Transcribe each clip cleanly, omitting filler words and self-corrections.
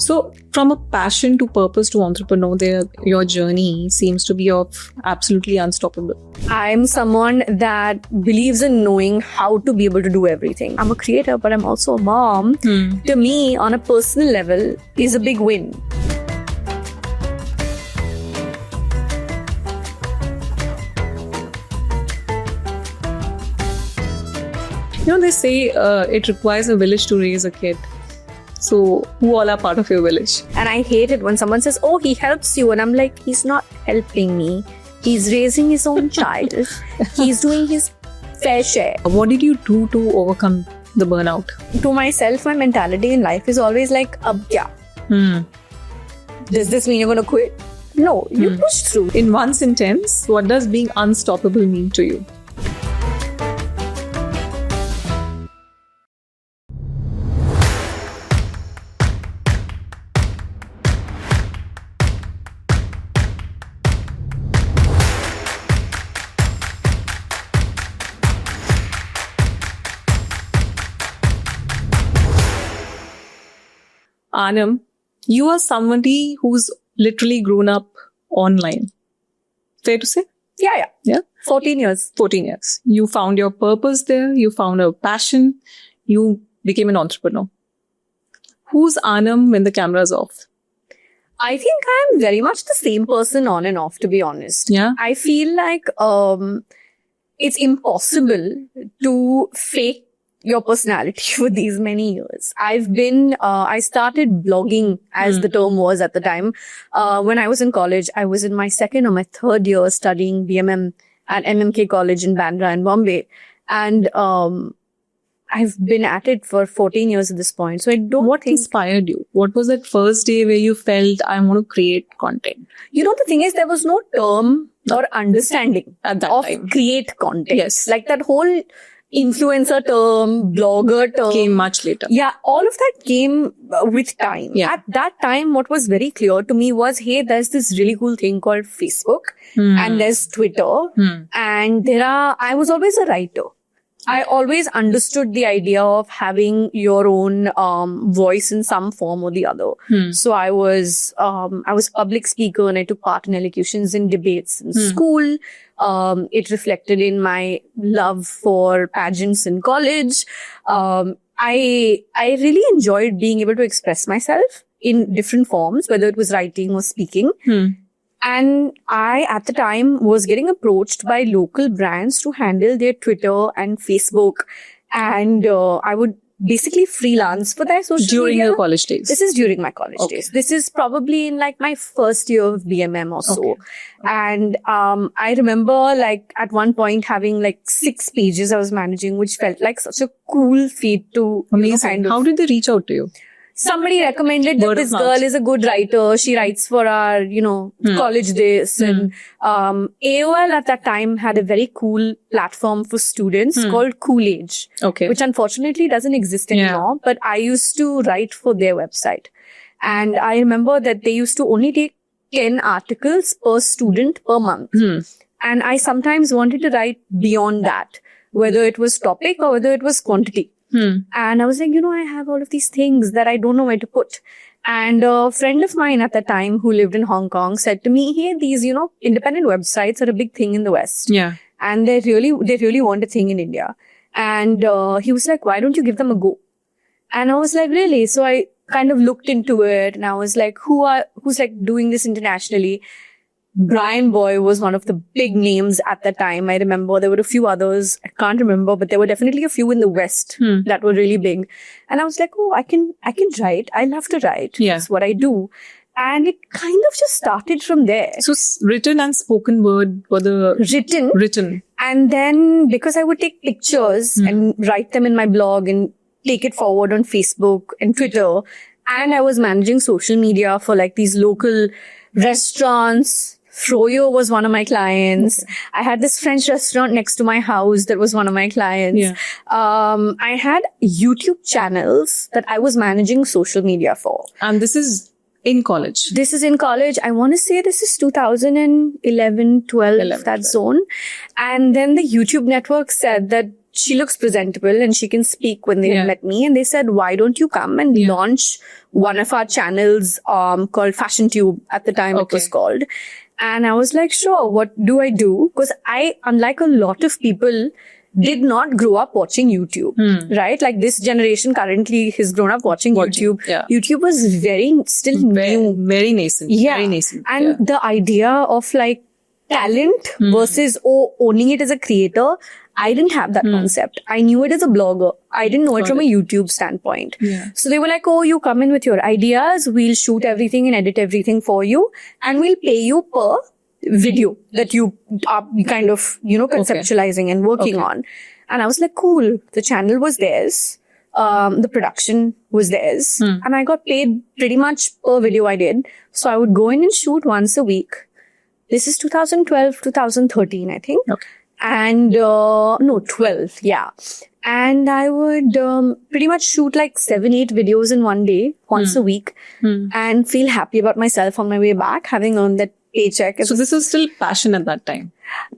So, from a passion to purpose to entrepreneur, your journey seems to be of absolutely unstoppable. I'm someone that believes in knowing how to be able to do everything. I'm a creator, but I'm also a mom. To me, on a personal level, is a big win. You know, they say it requires a village to raise a kid. So, who all are part of your village? And I hate it when someone says, oh, he helps you. And I'm like, he's not helping me. He's raising his own child. He's doing his fair share. What did you do to overcome the burnout? To myself, my mentality in life is always like, ab kya? Does this mean you're going to quit? No, you push through. In one sentence, what does being unstoppable mean to you? Anam, you are somebody who's literally grown up online. Fair to say? Yeah. 14 years. 14 years. You found your purpose there. You found a passion. You became an entrepreneur. Who's Anam when the camera's off? I think I'm very much the same person on and off, to be honest. Yeah. I feel like it's impossible to fake your personality for these many years. I started blogging, as the term was at the time. When I was in college, I was in my second or my third year studying BMM at MMK College in Bandra in Bombay. And I've been at it for 14 years at this point. So What inspired you? What was that first day where you felt, I want to create content? You know, the thing is, there was no term or understanding At that of time. create content. Yes. Like that whole influencer term, blogger term. Came much later. Yeah, all of that came with time. Yeah. At that time, what was very clear to me was, hey, there's this really cool thing called Facebook and there's Twitter and I was always a writer. I always understood the idea of having your own voice in some form or the other. So I was public speaker and I took part in elocutions in debates in school. It reflected in my love for pageants in college. I really enjoyed being able to express myself in different forms, whether it was writing or speaking. And I, at the time, was getting approached by local brands to handle their Twitter and Facebook. And I would basically freelance for their social During media. your college days? This is during my college days. This is probably in like my first year of BMM or so. Okay. And I remember like at one point having like 6 pages I was managing, which felt like such a cool feat to Amazing. kind of... How did they reach out to you? Somebody recommended that Word of this mouth. girl is a good writer. She writes for our, college days. And AOL at that time had a very cool platform for students called Coolage, Okay. which unfortunately doesn't exist anymore. But I used to write for their website. And I remember that they used to only take 10 articles per student per month. And I sometimes wanted to write beyond that, whether it was topic or whether it was quantity. And I was like, I have all of these things that I don't know where to put. And a friend of mine at the time who lived in Hong Kong said to me, hey, these, independent websites are a big thing in the West. Yeah. And they really want a thing in India. And he was like, why don't you give them a go? And I was like, really? So I kind of looked into it and I was like, who's like doing this internationally? Brian Boy was one of the big names at the time. I remember there were a few others. I can't remember, but there were definitely a few in the West that were really big. And I was like, oh, I can write. I love to write. Yeah. That's what I do. And it kind of just started from there. So written and spoken word were the written. And then because I would take pictures and write them in my blog and take it forward on Facebook and Twitter. And I was managing social media for like these local restaurants. Froyo was one of my clients. I had this French restaurant next to my house that was one of my clients. Yeah. I had YouTube channels that I was managing social media for. And this is in college. This is in college. I want to say this is 2011, 12, that zone. And then the YouTube network said that she looks presentable and she can speak when they Yeah. met me. And they said, why don't you come and Yeah. launch one of our channels called Fashion Tube at the time it was Okay. called. And I was like, sure, what do I do? Because I, unlike a lot of people, did not grow up watching YouTube, right? Like this generation currently has grown up watching YouTube. yeah. YouTube was still new. Very nascent. Yeah. Very nascent. And yeah. the idea of like talent versus owning it as a creator, I didn't have that concept. I knew it as a blogger. I didn't know it from a YouTube standpoint. Yeah. So they were like, oh, you come in with your ideas. We'll shoot everything and edit everything for you. And we'll pay you per video that you are kind of, conceptualizing and working on. And I was like, cool. The channel was theirs. The production was theirs. And I got paid pretty much per video I did. So I would go in and shoot once a week. This is 2012, 2013, I think. Okay. And, 12, yeah. And I would pretty much shoot like 7-8 videos in one day, once a week, and feel happy about myself on my way back, having earned that paycheck. So this was still passion at that time.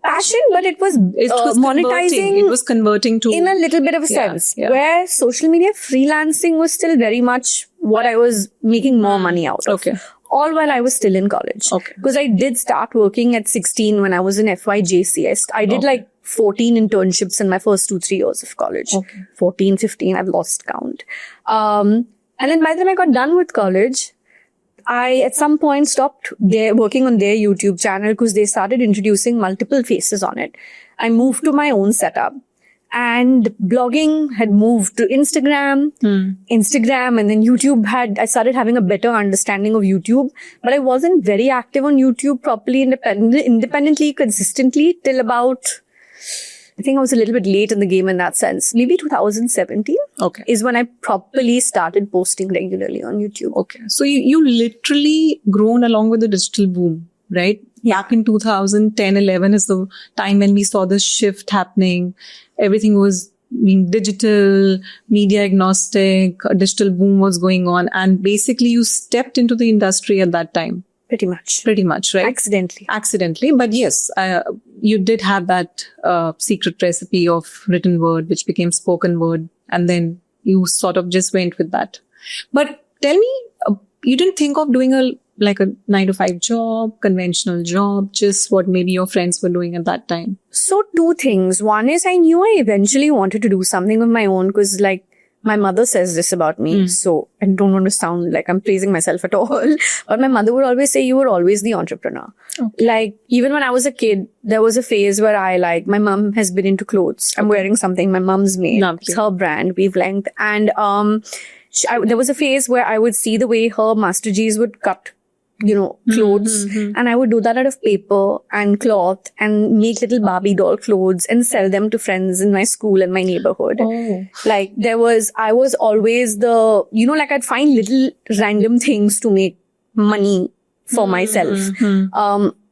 Passion, but it was, monetizing. It was converting to in a little bit of a sense, where social media freelancing was still very much what I was making more money out of. Okay. All while I was still in college. Okay. Because I did start working at 16 when I was in FYJC. I did like 14 internships in my first 2-3 years of college. Okay. 14, 15, I've lost count. And then by the time I got done with college, I at some point stopped working on their YouTube channel because they started introducing multiple faces on it. I moved to my own setup. And blogging had moved to Instagram, and then YouTube I started having a better understanding of YouTube, but I wasn't very active on YouTube properly, independently, consistently till about, I think I was a little bit late in the game in that sense. Maybe 2017 is when I properly started posting regularly on YouTube. Okay. So you literally grown along with the digital boom, right? Back in 2010, 11 is the time when we saw this shift happening. Everything was being digital, media agnostic, a digital boom was going on. And basically you stepped into the industry at that time. Pretty much, right? Accidentally. But yes, you did have that secret recipe of written word, which became spoken word. And then you sort of just went with that. But tell me, you didn't think of doing a 9-to-5 job, conventional job, just what maybe your friends were doing at that time? So 2 things. One is I knew I eventually wanted to do something of my own because my mother says this about me. So I don't want to sound like I'm praising myself at all. But my mother would always say, you were always the entrepreneur. Okay. Even when I was a kid, there was a phase where my mom has been into clothes. I'm wearing something my mom's made. Lovely. It's her brand, Wavelength. And there was a phase where I would see the way her Master G's would cut clothes. And I would do that out of paper and cloth and make little Barbie doll clothes and sell them to friends in my school and my neighborhood. Oh. I was always I'd find little random things to make money for myself.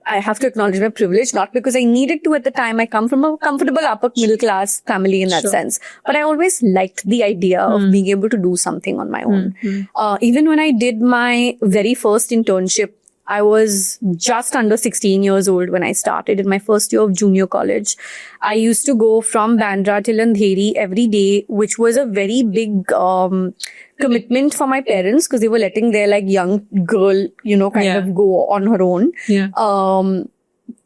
I have to acknowledge my privilege, not because I needed to at the time. I come from a comfortable upper middle class family in that sense. But I always liked the idea of being able to do something on my own. Even when I did my very first internship, I was just under 16 years old when I started in my first year of junior college. I used to go from Bandra till Andheri every day, which was a very big commitment for my parents because they were letting their young girl, kind of go on her own. Yeah.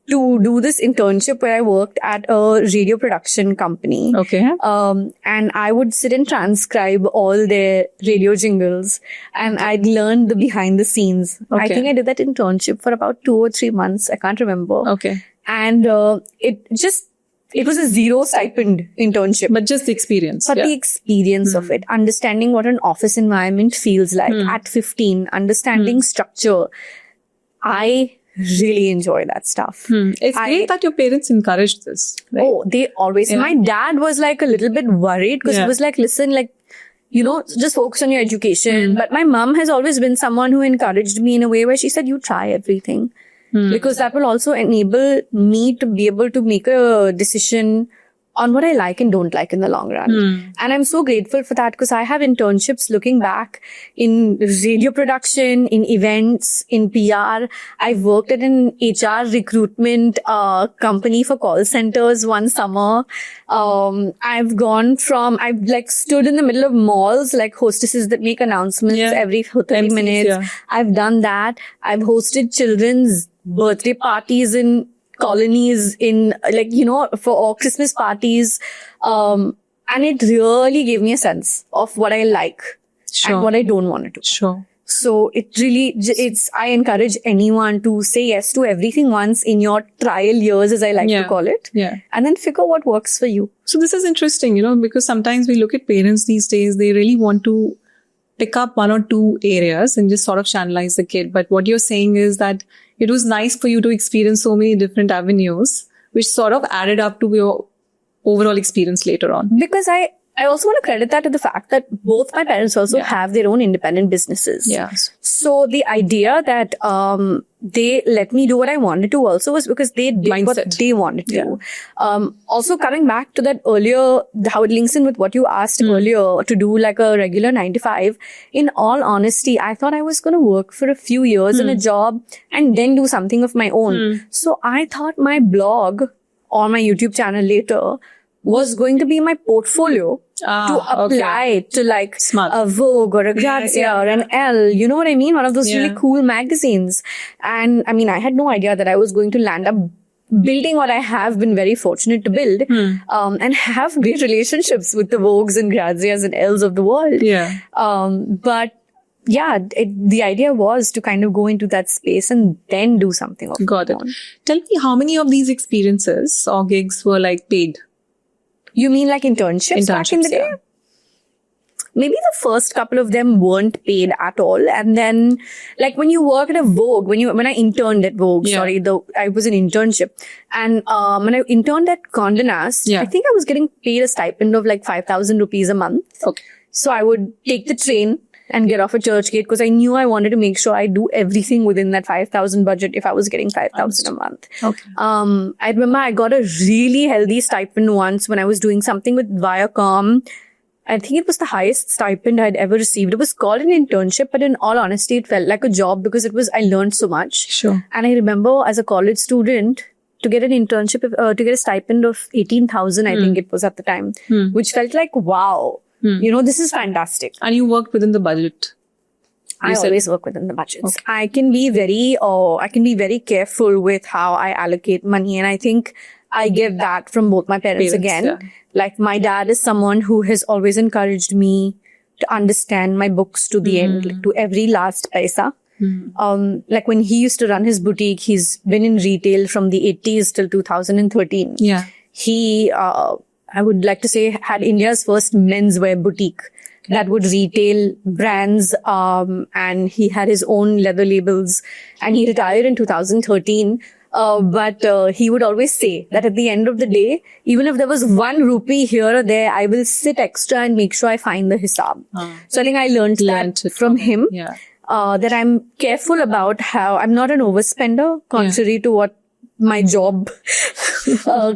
To do this internship where I worked at a radio production company. Okay. And I would sit and transcribe all their radio jingles and I'd learn the behind the scenes. Okay. I think I did that internship for about 2 or 3 months. I can't remember. Okay. And it was a 0 stipend internship. But just the experience. But the experience of it, understanding what an office environment feels like at 15, understanding structure. I really enjoy that stuff. It's great that your parents encouraged this. Right? Oh, they always. My dad was a little bit worried because he was listen, just focus on your education. But my mom has always been someone who encouraged me in a way where she said, you try everything. Because that will also enable me to be able to make a decision on what I like and don't like in the long run. And I'm so grateful for that because I have internships looking back in radio production, in events, in PR. I've worked at an HR recruitment company for call centers one summer. I've like stood in the middle of malls like hostesses that make announcements every 30 minutes. Yeah. I've done that. I've hosted children's birthday parties in colonies for all Christmas parties. And it really gave me a sense of what I like and what I don't want to do. Sure. So I encourage anyone to say yes to everything once in your trial years, as I like to call it. Yeah. And then figure what works for you. So this is interesting, because sometimes we look at parents these days, they really want to pick up one or two areas and just sort of channelize the kid. But what you're saying is that it was nice for you to experience so many different avenues, which sort of added up to your overall experience later on. Because I also want to credit that to the fact that both my parents also have their own independent businesses. Yes. So the idea that they let me do what I wanted to also was because they did what they wanted to. Also coming back to that earlier, how it links in with what you asked earlier to do like a regular 9 to 5. In all honesty, I thought I was going to work for a few years in a job and then do something of my own. So I thought my blog or my YouTube channel later was going to be my portfolio to apply to like a Vogue or a Grazia or an Elle, you know what I mean? One of those really cool magazines. And I mean, I had no idea that I was going to land up building what I have been very fortunate to build and have great relationships with the Vogues and Grazias and Elles of the world. Yeah. But yeah, the idea was to kind of go into that space and then do something of Got my it. own. Tell me how many of these experiences or gigs were like paid? You mean like internships back in the day? Yeah. Maybe the first couple of them weren't paid at all. And then like when you work at a Vogue, when I interned at Vogue, I was an internship. And when I interned at Condé Nast, I think I was getting paid a stipend of like 5,000 rupees a month. Okay. So I would take the train and get off at Churchgate because I knew I wanted to make sure I do everything within that 5,000 budget if I was getting 5,000 a month. Okay. I remember I got a really healthy stipend once when I was doing something with Viacom. I think it was the highest stipend I'd ever received. It was called an internship, but in all honesty, it felt like a job because I learned so much. Sure. And I remember as a college student, to get an internship, to get a stipend of 18,000, I think it was at the time, which felt like, wow. This is fantastic. And you worked within the budget. I always work within the budgets. Okay. I can be very careful with how I allocate money. And I think I get that from both my parents again. Yeah. Like my dad is someone who has always encouraged me to understand my books to the end, like to every last paisa. Like when he used to run his boutique, he's been in retail from the 80s till 2013. Yeah. He, I would like to say, had India's first menswear boutique that would retail brands, and he had his own leather labels, and he retired in 2013. But he would always say that at the end of the day, even if there was 1 rupee here or there, I will sit extra and make sure I find the hisab. So I think I learned that from him, that I'm careful about how I'm not an overspender, contrary to what my job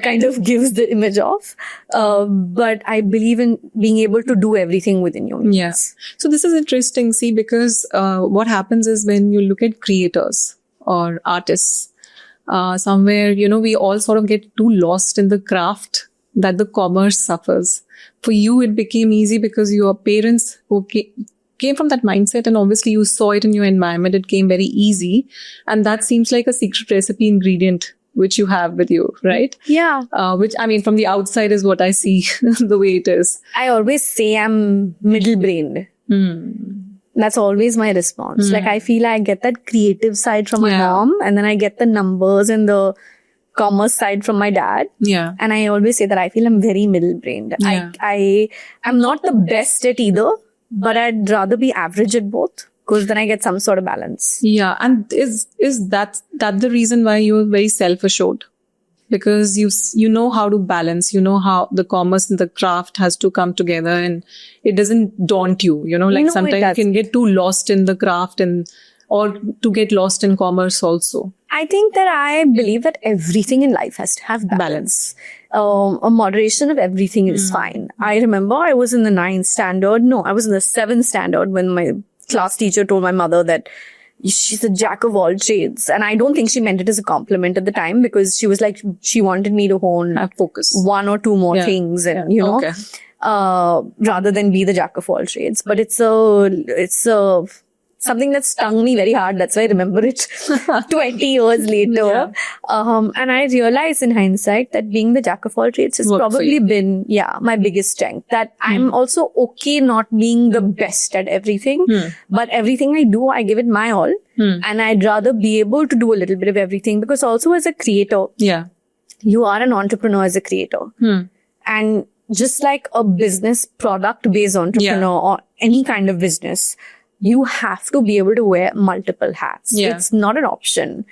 kind of gives the image of. But I believe in being able to do everything within your means. Yes. So this is interesting, see, because what happens is when you look at creators or artists, somewhere, we all sort of get too lost in the craft that the commerce suffers. For you, it became easy because your parents who came from that mindset, and obviously you saw it in your environment. It came very easy. And that seems like a secret recipe ingredient which you have with you, right? Yeah. Which, I mean, from the outside is what I see the way it is. I always say I'm middle-brained. That's always my response. Like I feel I get that creative side from my mom, and then I get the numbers and the commerce side from my dad. Yeah. And I always say that I feel I'm very middle-brained. Yeah. I'm not the best at either, but I'd rather be average at both, because then I get some sort of balance. Yeah. And is that the reason why you're very self-assured? Because you know how to balance, you know how the commerce and the craft has to come together, and it doesn't daunt you, like sometimes you can get too lost in the craft and or to get lost in commerce also? I think that I believe that everything in life has to have balance. A moderation of everything is fine. I remember I was in the 9th standard. No, I was in the 7th standard when my class teacher told my mother that she's a jack of all trades. And I don't think she meant it as a compliment at the time, because she was like, she wanted me to hone Have focus. one or two more things and, you know, Okay. rather than be the jack of all trades. But it's a something that stung me very hard. That's why I remember it 20 years later. Yeah. And I realized in hindsight that being the jack of all trades has Worked for probably you. been, my biggest strength. That I'm also okay not being the best at everything, but everything I do, I give it my all. And I'd rather be able to do a little bit of everything, because also as a creator, Yeah. you are an entrepreneur as a creator. And just like a business product based entrepreneur or any kind of business, you have to be able to wear multiple hats. Yeah. It's not an option.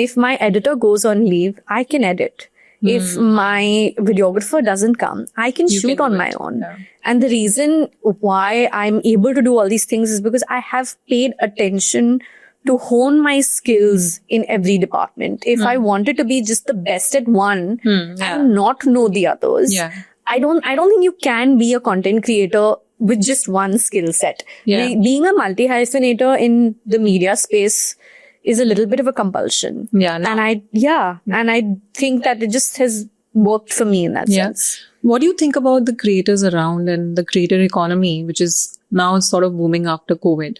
If my editor goes on leave, I can edit. If my videographer doesn't come, I can You shoot can on do my it. own. Yeah. And the reason why I'm able to do all these things is because I have paid attention to hone my skills in every department. If I wanted to be just the best at one and not know the others, Yeah. I don't think you can be a content creator with just one skill set. Yeah. Being a multi-hyphenator in the media space is a little bit of a compulsion. Yeah. No. And I think that it just has worked for me in that sense. What do you think about the creators around and the creator economy, which is now sort of booming after COVID?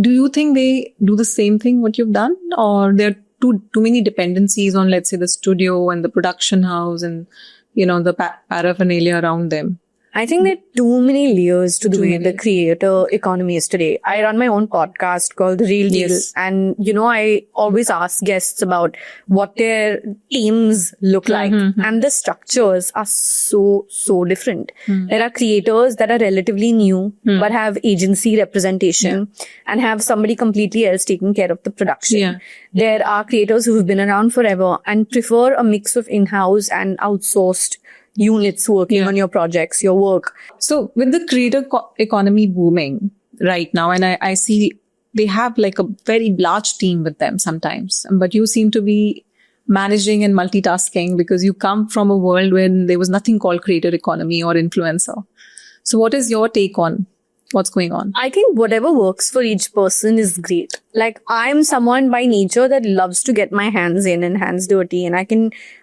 Do you think they do the same thing what you've done, or there are too many dependencies on, let's say, the studio and the production house and, you know, the paraphernalia around them? I think there are too many layers to the Too way many. the creator economy is today. I run my own podcast called The Real Deal. Yes. And, you know, I always ask guests about what their teams look like. And the structures are so different. There are creators that are relatively new, but have agency representation and have somebody completely else taking care of the production. Yeah. There are creators who've been around forever and prefer a mix of in-house and outsourced units working on your projects, your work. So with the creator economy booming right now, and I see they have like a very large team with them sometimes, but you seem to be managing and multitasking because you come from a world when there was nothing called creator economy or influencer. So what is your take on what's going on? I think whatever works for each person is great. Like, I'm someone by nature that loves to get my hands in and hands dirty, and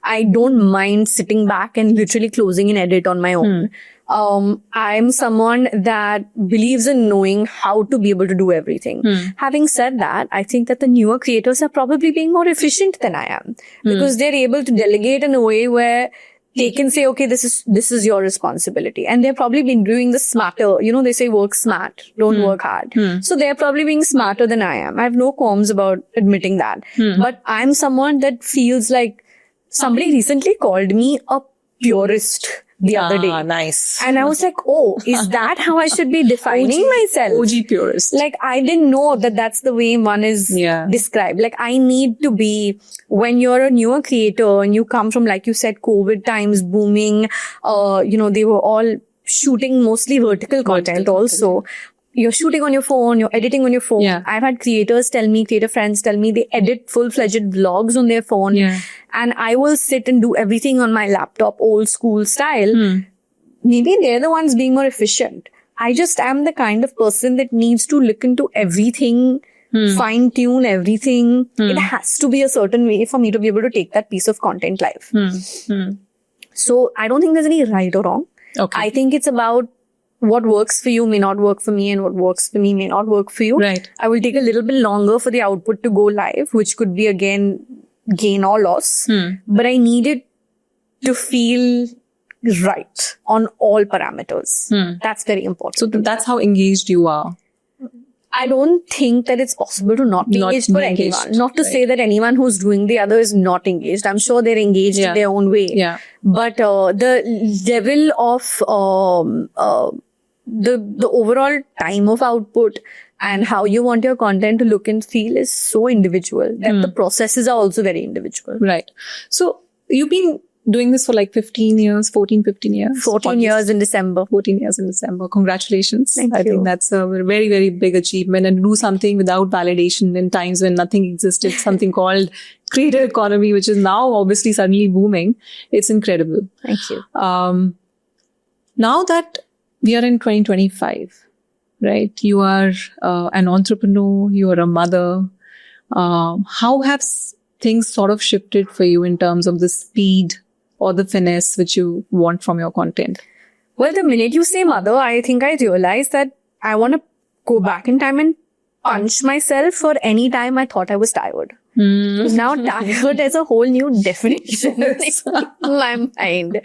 I don't mind sitting back and literally closing an edit on my own. I'm someone that believes in knowing how to be able to do everything. Having said that, I think that the newer creators are probably being more efficient than I am, because they're able to delegate in a way where they can say, okay, this is your responsibility. And they're probably been doing this smarter. You know, they say work smart, don't work hard. So they're probably being smarter than I am. I have no qualms about admitting that. But I'm someone that feels like somebody recently called me a purist the other day. Nice. And I was like, oh, is that how I should be defining myself? OG purist. Like, I didn't know that that's the way one is described. Like, I need to be, when you're a newer creator and you come from, like you said, COVID times booming, you know, they were all shooting mostly vertical content also. You're shooting on your phone, you're editing on your phone. Yeah. I've had creator friends tell me they edit full-fledged vlogs on their phone. And I will sit and do everything on my laptop, old school style. Maybe they're the ones being more efficient. I just am the kind of person that needs to look into everything, fine tune everything. It has to be a certain way for me to be able to take that piece of content live. So I don't think there's any right or wrong. Okay. I think it's about what works for you may not work for me, and what works for me may not work for you. Right. I will take a little bit longer for the output to go live, which could be again gain or loss. But I need it to feel right on all parameters. That's very important. So that's how engaged you are. I don't think that it's possible to not be Not engaged for be engaged, anyone. Not to say that anyone who's doing the other is not engaged. I'm sure they're engaged in their own way. Yeah. But the level of the overall time of output and how you want your content to look and feel is so individual that the processes are also very individual. Right. So you've been doing this for like 15 years, 15 years. 14 years in December. 14 years in December. Congratulations. Thank I you. think that's a very, very big achievement, and do something without validation in times when nothing existed, something called creator economy, which is now obviously suddenly booming. It's incredible. Thank you. Now that we are in 2025, right? You are an entrepreneur, you are a mother. How have things sort of shifted for you in terms of the speed or the finesse which you want from your content? Well, the minute you say mother, I think I realized that I want to go back in time and punch myself for any time I thought I was tired. Now tired has a whole new definition in my mind.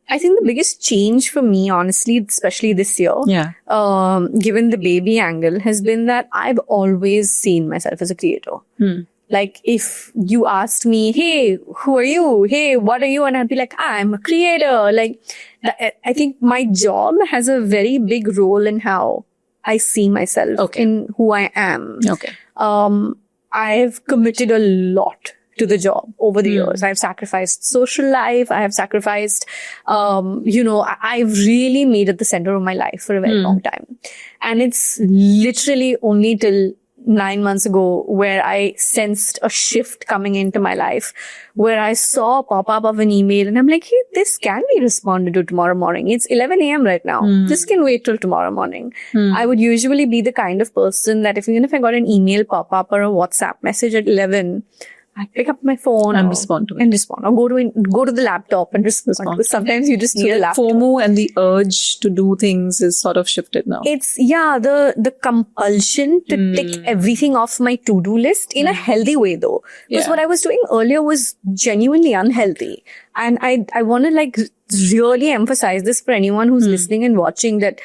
I think the biggest change for me, honestly, especially this year, given the baby angle, has been that I've always seen myself as a creator. Like, if you asked me, hey, who are you? Hey, what are you? And I'd be like, I'm a creator. Like, I think my job has a very big role in how I see myself, in who I am. I've committed a lot to the job over the years. I've sacrificed social life. I have sacrificed, I've really made it the center of my life for a very long time. And it's literally only till 9 months ago where I sensed a shift coming into my life, where I saw a pop-up of an email and I'm like, hey, this can be responded to tomorrow morning. It's 11 a.m. right now. This can wait till tomorrow morning. I would usually be the kind of person that even if I got an email pop-up or a WhatsApp message at 11, I'd pick up my phone and respond to it. Or go to the laptop and respond. Because sometimes you just need a laptop. FOMO and the urge to do things is sort of shifted now. It's, the compulsion to tick everything off my to-do list in a healthy way though. Because what I was doing earlier was genuinely unhealthy. And I want to really emphasize this for anyone who's listening and watching, that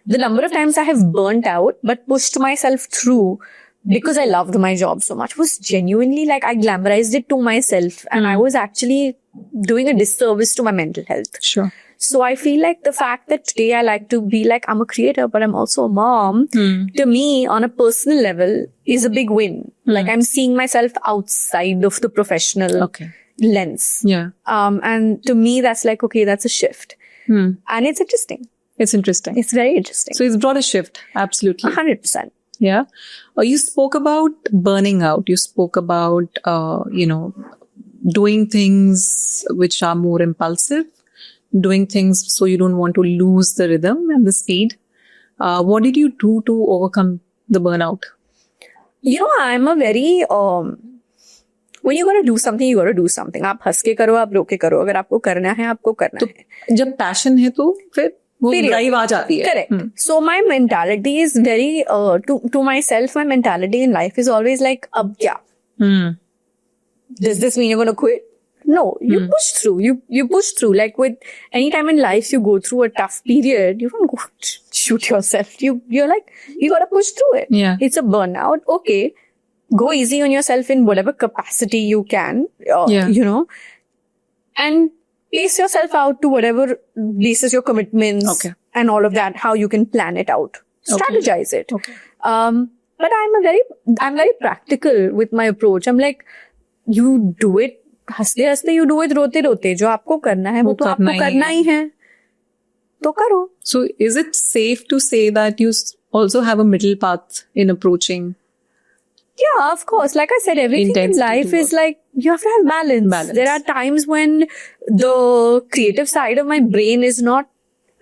the number of times I have burnt out but pushed myself through because I loved my job so much was genuinely I glamorized it to myself, and I was actually doing a disservice to my mental health. Sure. So I feel like the fact that today I like to be I'm a creator, but I'm also a mom, to me on a personal level is a big win. I'm seeing myself outside of the professional lens. Yeah. And to me that's that's a shift. And it's interesting. It's interesting. It's very interesting. So it's brought a shift. Absolutely. 100%. Yeah. You spoke about burning out. You spoke about, doing things which are more impulsive, doing things so you don't want to lose the rhythm and the speed. What did you do to overcome the burnout? I'm a very, when you're going to do something, you got to do something. आप हंस के करो, आप रो के करो. अगर आपको करना है, आपको करना है. जब passion है तो फिर drive आ जाती है. Correct. So my mentality is very, to myself, my mentality in life is always ab kya? Does this mean you're going to quit? No, you push through. You push through. With any time in life you go through a tough period, you don't go shoot yourself. You're you got to push through it. Yeah. It's a burnout. Okay. Go easy on yourself in whatever capacity you can, and pace yourself out to whatever basis your commitments and all of that, how you can plan it out. Strategize it. But I'm very practical with my approach. I'm you do it, हंसते हंसते you do it रोते रोते. जो आपको करना है वो तो आपको करना ही है. तो करो. So is it safe to say that you also have a middle path in approaching? Yeah, of course. Like I said, everything in life is you have to have balance. There are times when the creative side of my brain is not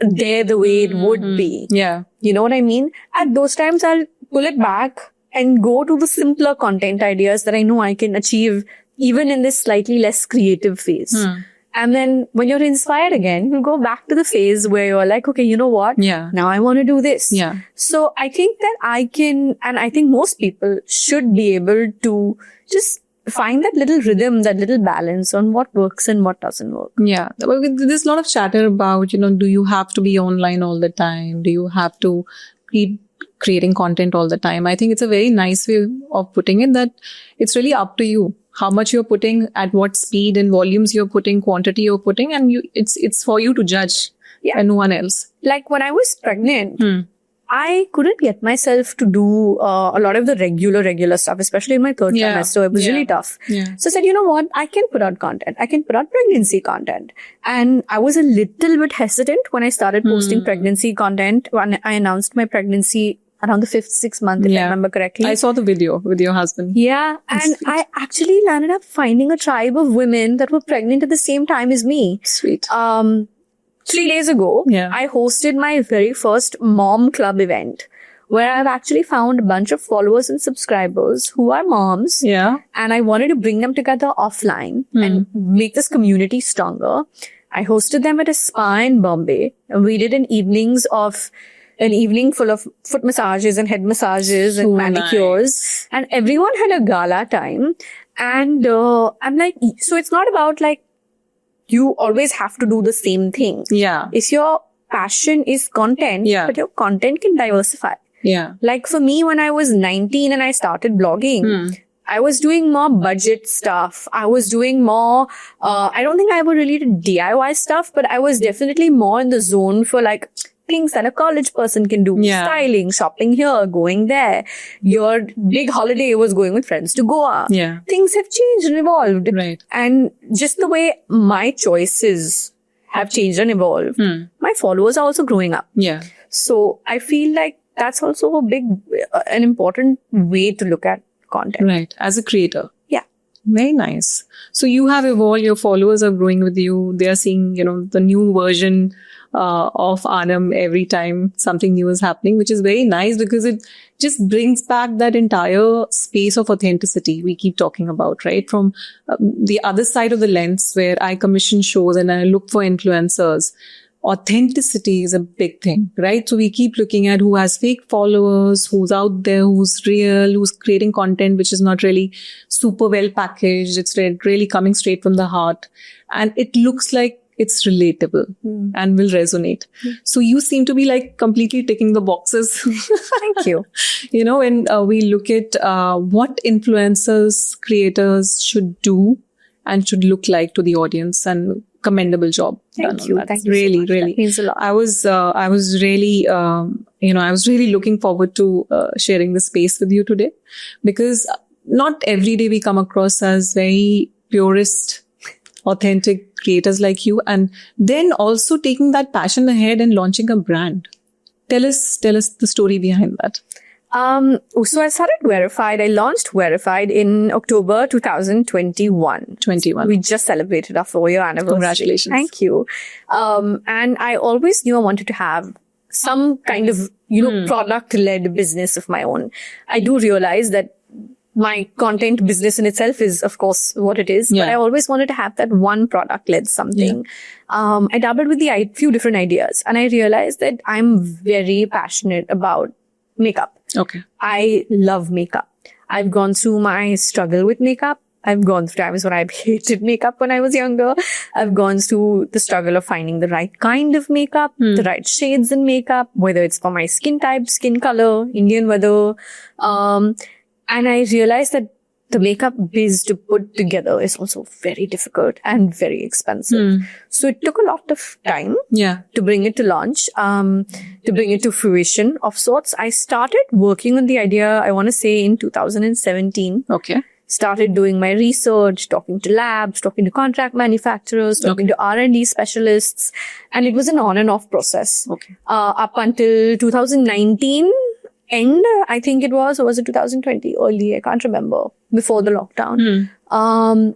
there the way it would be. Yeah. You know what I mean? At those times, I'll pull it back and go to the simpler content ideas that I know I can achieve even in this slightly less creative phase. And then when you're inspired again, you'll go back to the phase where you're okay, you know what? Yeah. Now I want to do this. Yeah. So I think that I can, and I think most people should be able to just find that little rhythm, that little balance on what works and what doesn't work. Yeah. There's a lot of chatter about, do you have to be online all the time? Do you have to keep creating content all the time? I think it's a very nice way of putting it, that it's really up to you. How much you're putting, at what speed and volumes you're putting, quantity you're putting, and it's for you to judge and no one else. When I was pregnant, I couldn't get myself to do a lot of the regular stuff, especially in my third trimester. It was really tough. Yeah. So I said, you know what? I can put out content. I can put out pregnancy content. And I was a little bit hesitant when I started posting pregnancy content. When I announced my pregnancy around the 5th, 6th month, if I remember correctly. I saw the video with your husband. Yeah. And I actually landed up finding a tribe of women that were pregnant at the same time as me. Sweet. 3 days ago, I hosted my very first mom club event where I've actually found a bunch of followers and subscribers who are moms. Yeah. And I wanted to bring them together offline and make this community stronger. I hosted them at a spa in Bombay. And we did an evening full of foot massages and head massages and manicures. And everyone had a gala time. And I'm like, so it's not about like, you always have to do the same thing. Yeah. If your passion is content, but your content can diversify. Yeah. Like for me, when I was 19 and I started blogging, I was doing more budget stuff. I was doing more, I don't think I ever really did DIY stuff, but I was definitely more in the zone for like things that a college person can do. Yeah. Styling, shopping here, going there. Your big holiday was going with friends to Goa. Yeah. Things have changed and evolved. Right. And just the way my choices have changed and evolved, my followers are also growing up. Yeah. So I feel like that's also an important way to look at content. Right. As a creator. Yeah. Very nice. So you have evolved, your followers are growing with you. They are seeing, the new version of Anam every time something new is happening, which is very nice because it just brings back that entire space of authenticity we keep talking about, right? From the other side of the lens where I commission shows and I look for influencers. Authenticity is a big thing, right? So we keep looking at who has fake followers, who's out there, who's real, who's creating content which is not really super well packaged. It's really coming straight from the heart. And it looks like it's relatable and will resonate. So you seem to be like completely ticking the boxes. Thank you. When we look at what influencers, creators should do and should look like to the audience, and commendable job. Thank you. Thank you. Really, so much. really. That means a lot. I was really, I was really looking forward to sharing this space with you today, because not every day we come across as very purist, authentic creators like you, and then also taking that passion ahead and launching a brand. Tell us the story behind that. So I started Verified. I launched Verified in October 2021. We just celebrated our 4-year anniversary. Congratulations. Thank you. And I always knew I wanted to have some kind of, product-led business of my own. I do realize that my content business in itself is, of course, what it is. Yeah. But I always wanted to have that one product-led something. Yeah. I dabbled with few different ideas. And I realized that I'm very passionate about makeup. Okay. I love makeup. I've gone through my struggle with makeup. I've gone through times when I hated makeup when I was younger. I've gone through the struggle of finding the right kind of makeup, the right shades in makeup, whether it's for my skin type, skin color, Indian weather. And I realized that the makeup biz to put together is also very difficult and very expensive. So it took a lot of time to bring it to launch, to bring it to fruition of sorts. I started working on the idea, I want to say in 2017. Okay. Started doing my research, talking to labs, talking to contract manufacturers, talking to R&D specialists. And it was an on and off process. Okay. Up until 2019 end, I think it was, or was it 2020 early? I can't remember, before the lockdown.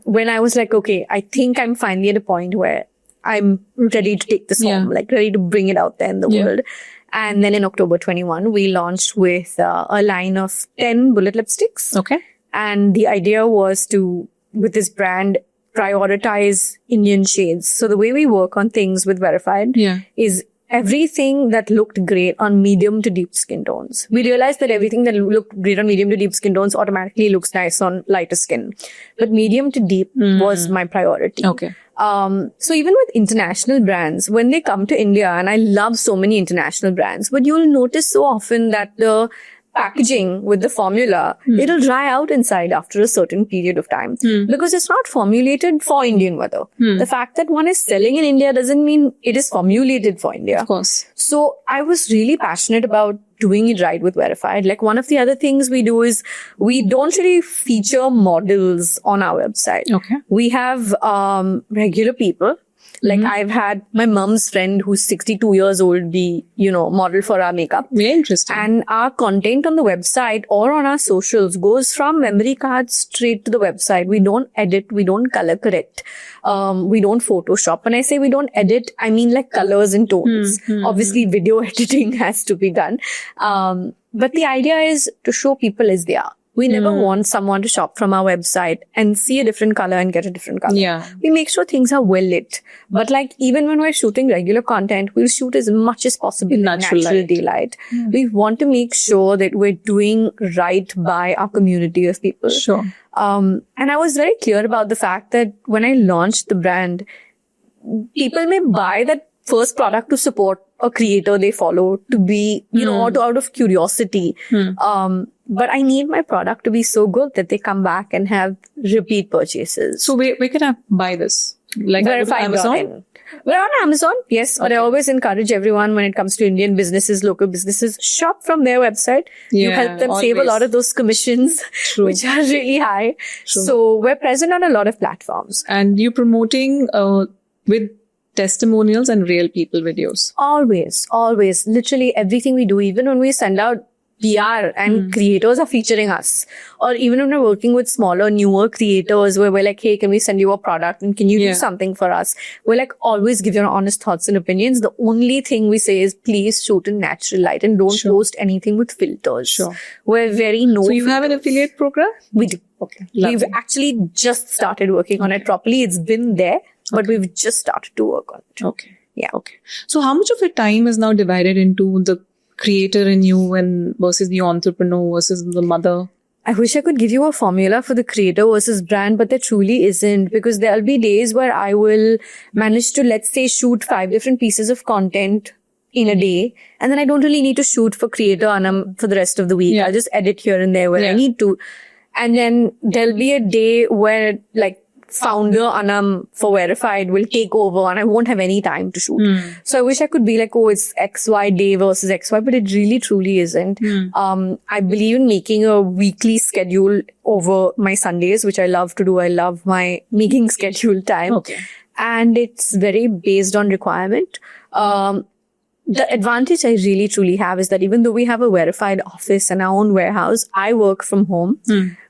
When I was like, okay, I think I'm finally at a point where I'm ready to take this home, like ready to bring it out there in the world. And then in October 21, we launched with a line of 10 bullet lipsticks. Okay. And the idea was to, with this brand, prioritize Indian shades. So the way we work on things with Verified is everything that looked great on medium to deep skin tones. We realized that everything that looked great on medium to deep skin tones automatically looks nice on lighter skin. But medium to deep was my priority. Okay. So even with international brands, when they come to India, and I love so many international brands, but you'll notice so often that the packaging with the formula, it'll dry out inside after a certain period of time because it's not formulated for Indian weather. The fact that one is selling in India doesn't mean it is formulated for India. Of course. So I was really passionate about doing it right with Verified. Like one of the other things we do is we don't really feature models on our website. Okay. We have regular people. Like I've had my mom's friend who's 62 years old be, model for our makeup. Very interesting. And our content on the website or on our socials goes from memory cards straight to the website. We don't edit. We don't color correct. We don't Photoshop. When I say we don't edit, I mean like colors and tones. Obviously, video editing has to be done. But the idea is to show people as they are. We never want someone to shop from our website and see a different color and get a different color. Yeah. We make sure things are well lit. But like even when we're shooting regular content, we'll shoot as much as possible in natural daylight. We want to make sure that we're doing right by our community of people. Sure. And I was very clear about the fact that when I launched the brand, people may buy that first product to support a creator they follow, to be, or to out of curiosity. But I need my product to be so good that they come back and have repeat purchases. So where can I buy this? Like Amazon? We're on Amazon, yes. But I always encourage everyone when it comes to Indian businesses, local businesses, shop from their website. You help them save a lot of those commissions, which are really high. True. So we're present on a lot of platforms. And you're promoting with testimonials and real people videos. Always. Literally everything we do, even when we send out PR and creators are featuring us, or even when we're working with smaller, newer creators where we're like, hey, can we send you a product and can you do something for us? We're like, always give your honest thoughts and opinions. The only thing we say is please shoot in natural light and don't post anything with filters. Sure. We're very So you have an affiliate program? We do. Okay. We've actually just started working on it properly. It's been there, but we've just started to work on it. Okay. Yeah. Okay. So how much of your time is now divided into the creator in you and versus the entrepreneur versus the mother? I wish I could give you a formula for the creator versus brand, but there truly isn't, because there'll be days where I will manage to, let's say, shoot 5 different pieces of content in a day. And then I don't really need to shoot for creator Anam for the rest of the week. I'll just edit here and there where I need to. And then there'll be a day where like founder Anam for Verified will take over and I won't have any time to shoot. So I wish I could be like, oh, it's XY day versus XY, but it really truly isn't. I believe in making a weekly schedule over my Sundays, which I love to do. I love my making schedule time. Okay. And it's very based on requirement. The advantage I really truly have is that even though we have a Verified office and our own warehouse, I work from home.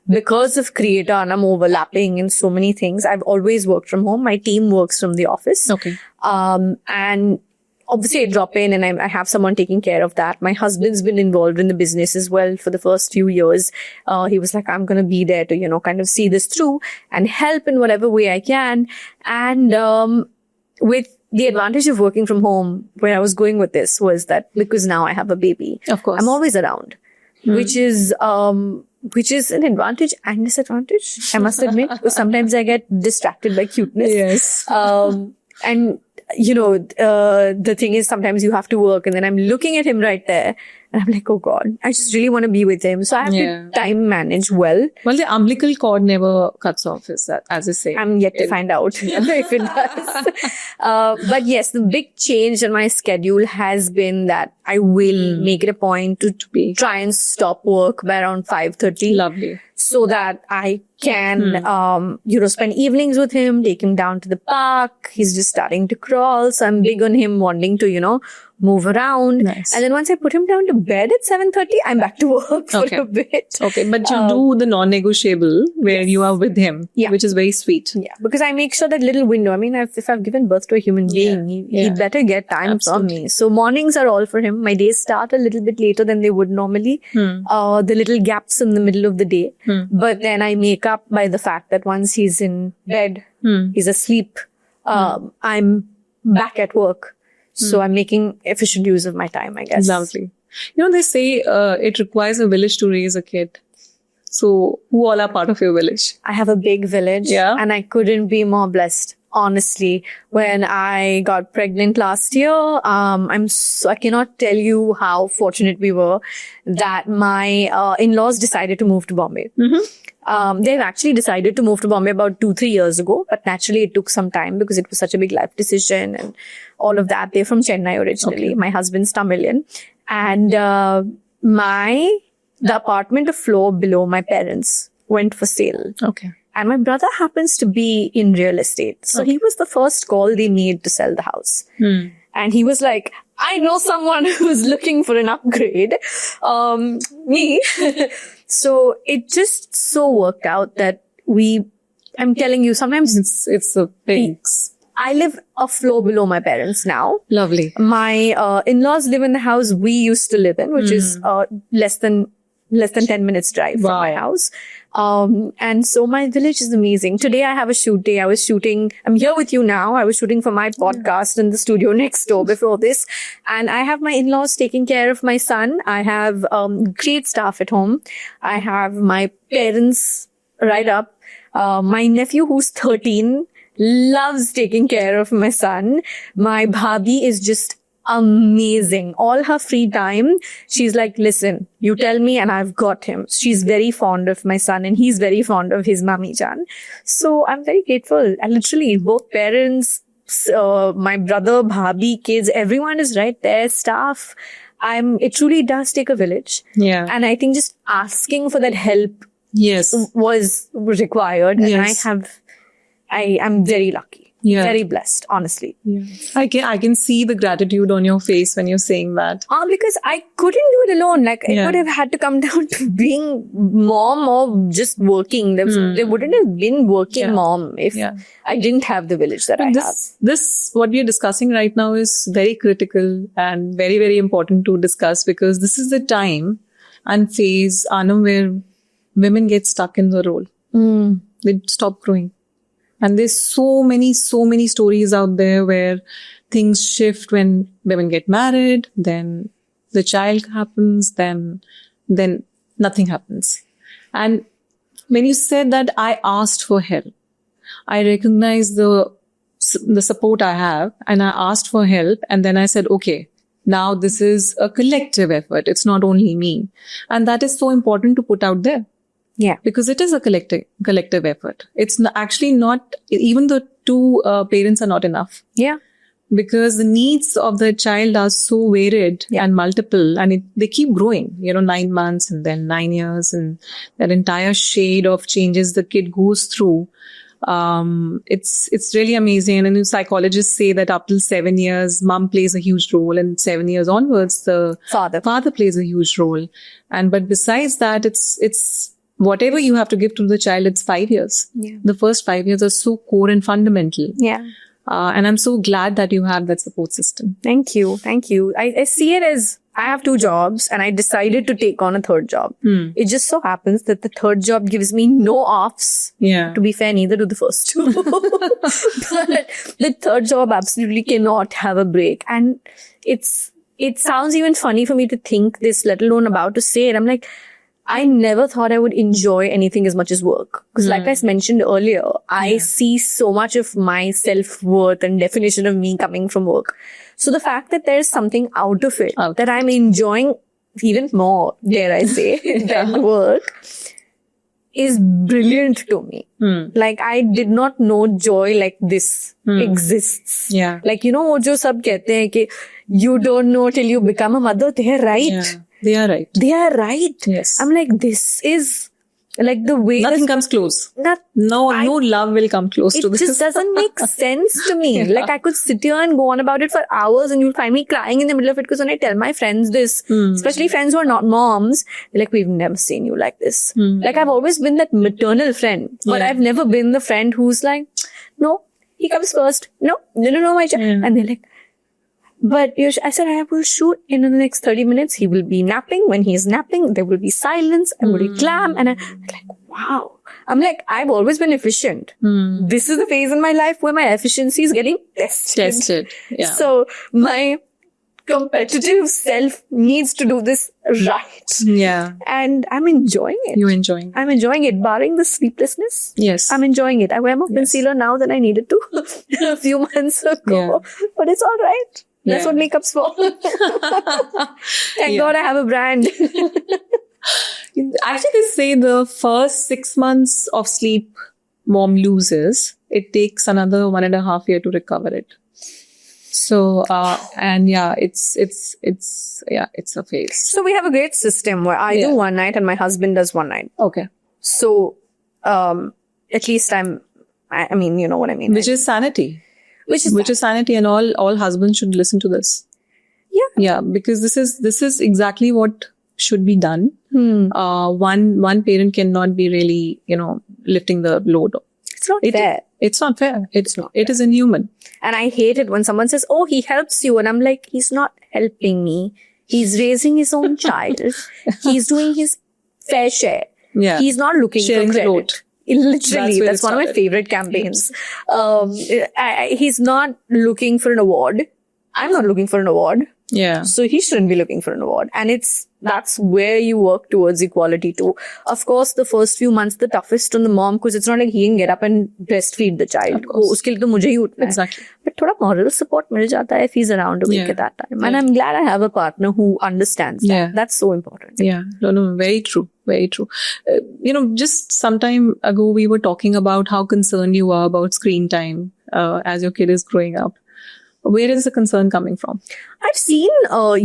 Because of Creator and I'm overlapping in so many things, I've always worked from home. My team works from the office. Okay. And obviously I drop in and I have someone taking care of that. My husband's been involved in the business as well for the first few years. He was like, I'm going to be there to, kind of see this through and help in whatever way I can. And, with the advantage of working from home, where I was going with this was that because now I have a baby, of course, I'm always around, which is an advantage and disadvantage, I must admit, because sometimes I get distracted by cuteness. Yes. And the thing is sometimes you have to work and then I'm looking at him right there and I'm like, oh God, I just really want to be with him. So I have to time manage well. Well, the umbilical cord never cuts off, is that, as I say. I'm yet to find out if it does. But yes, the big change in my schedule has been that I will make it a point to try and stop work by around 5:30. Lovely. So that I can, spend evenings with him, take him down to the park. He's just starting to crawl. So I'm big on him wanting to, move around. Nice. And then once I put him down to bed at 7:30, I'm back to work for a bit. Okay. But you do the non-negotiable where you are with him, which is very sweet. Yeah. Because I make sure that little window, if I've given birth to a human being, he better get time from me. So mornings are all for him. My days start a little bit later than they would normally. The little gaps in the middle of the day. But then I make up by the fact that once he's in bed, he's asleep, I'm back at work. So I'm making efficient use of my time, I guess. Lovely. They say it requires a village to raise a kid. So who all are part of your village? I have a big village and I couldn't be more blessed. Honestly, when I got pregnant last year, I cannot tell you how fortunate we were that my in-laws decided to move to Bombay. They've actually decided to move to Bombay about 2-3 years ago, but naturally it took some time because it was such a big life decision and all of that. They're from Chennai originally. Okay. My husband's Tamilian. And the apartment, a floor below my parents, went for sale. Okay. And my brother happens to be in real estate. So he was the first call they made to sell the house. And he was like, I know someone who's looking for an upgrade. Me. So it just so worked out that I'm telling you, sometimes It's a big. I live a floor below my parents now. Lovely. My in-laws live in the house we used to live in, which is less than 10 minutes drive from my house. And so my village is amazing. Today I have a shoot day. I'm here with you now. I was shooting for my podcast in the studio next door before this. And I have my in-laws taking care of my son. I have great staff at home. I have my parents right up. My nephew who's 13 loves taking care of my son. My bhabhi is just amazing. All her free time, she's like, listen, you tell me and I've got him. She's very fond of my son and he's very fond of his Mami Jan. So I'm very grateful. And literally both parents, my brother, bhabhi, kids, everyone is right there, staff. It truly does take a village. Yeah. And I think just asking for that help Yes. was required. Yes. And I'm very lucky. Yeah. Very blessed, honestly. Yeah. I can see the gratitude on your face when you're saying that. Because I couldn't do it alone. Like, it Yeah. would have had to come down to being mom or just working. There wouldn't have been working Yeah. mom if Yeah. I didn't have the village that I have. This, what we are discussing right now is very critical and very, very important to discuss because this is the time and phase, Anam, where women get stuck in the role. They stop growing. And there's so many stories out there where things shift when women get married, then the child happens, then nothing happens. And when you said that I asked for help, I recognize the support I have and I asked for help and then I said, okay, now this is a collective effort. It's not only me. And that is so important to put out there. Yeah. Because it is a collective effort. It's actually not, even the two parents are not enough. Yeah. Because the needs of the child are so varied and multiple and they keep growing, 9 months and then 9 years and that entire shade of changes the kid goes through. It's really amazing. And then psychologists say that up till 7 years, mom plays a huge role and 7 years onwards, the father plays a huge role. But besides that, it's whatever you have to give to the child, it's 5 years. Yeah. The first 5 years are so core and fundamental. Yeah. And I'm so glad that you have that support system. Thank you. I see it as I have 2 jobs and I decided to take on a 3rd job. It just so happens that the 3rd job gives me no offs. Yeah. To be fair, neither do the first 2. But the 3rd job absolutely cannot have a break. And it sounds even funny for me to think this, let alone about to say it. I'm like, I never thought I would enjoy anything as much as work. Because like I mentioned earlier, I see so much of my self-worth and definition of me coming from work. So the fact that there's something out of it that I'm enjoying even more, dare I say, than work is brilliant to me. Like I did not know joy like this exists. Yeah. Like, wo jo sab kehte hain ki you don't know till you become a mother, they're right. Yeah. They are right. They are right. Yes. I'm like, this is like the way nothing comes close. No love will come close to this. It just doesn't make sense to me. Yeah. Like I could sit here and go on about it for hours and you'll find me crying in the middle of it because when I tell my friends this, especially friends who are not moms, they're like, we've never seen you like this. Like I've always been that maternal friend, but I've never been the friend who's like, no, he comes first. No, my child. And they're like, but I said, I will shoot in the next 30 minutes. He will be napping. When he is napping, there will be silence. I will be calm. And I'm like, wow. I'm like, I've always been efficient. This is the phase in my life where my efficiency is getting tested. Yeah. So my competitive self needs to do this right. Yeah. And I'm enjoying it. You're enjoying it. I'm enjoying it, barring the sleeplessness. Yes. I'm enjoying it. I wear more concealer now than I needed to a few months ago. But it's all right. That's what makeup's for. Thank God I have a brand. Actually, they say the first 6 months of sleep mom loses. It takes another 1.5 years to recover it. So, and yeah, it's a phase. So we have a great system where I do one night and my husband does one night. Okay. So, at least I mean, you know what I mean. Which is sanity. Which is Sanity, and all husbands should listen to this. Yeah. Yeah, because this is exactly what should be done. One parent cannot be really, lifting the load. It's not fair. It's not fair. It's not. It is inhuman. And I hate it when someone says, "Oh, he helps you," and I'm like, he's not helping me. He's raising his own child. He's doing his fair share. Yeah. He's not looking Sharing for the credit. load. Literally, That's that's one of my started. favorite campaigns. He's not looking for an award. I'm not looking for an award. Yeah. So he shouldn't be looking for an award. And that's where you work towards equality too. Of course, the first few months, the toughest on the mom, because it's not like he can get up and breastfeed the child. Uske liye to mujhe hi utna hai. Exactly. But thoda moral support mil jata hai if he's around a week at that time. And I'm glad I have a partner who understands that. Yeah. That's so important. Yeah. No, very true. Very true. Just some time ago, we were talking about how concerned you are about screen time as your kid is growing up. Where is the concern coming from? I've seen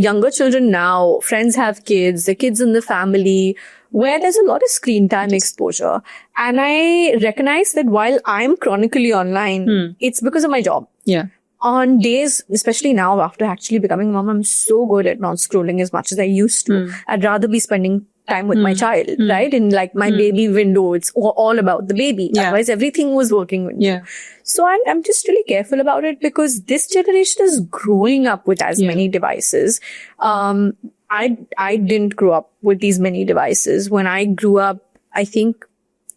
younger children now, friends have kids, the kids in the family, where there's a lot of screen time exposure. And I recognize that while I'm chronically online, it's because of my job. Yeah. On days, especially now after actually becoming a mom, I'm so good at not scrolling as much as I used to. I'd rather be spending time with my child, right? In like my baby window, it's all about the baby. Yeah. Otherwise, everything was working with me. Yeah. So I'm just really careful about it because this generation is growing up with as many devices. I didn't grow up with these many devices. When I grew up, I think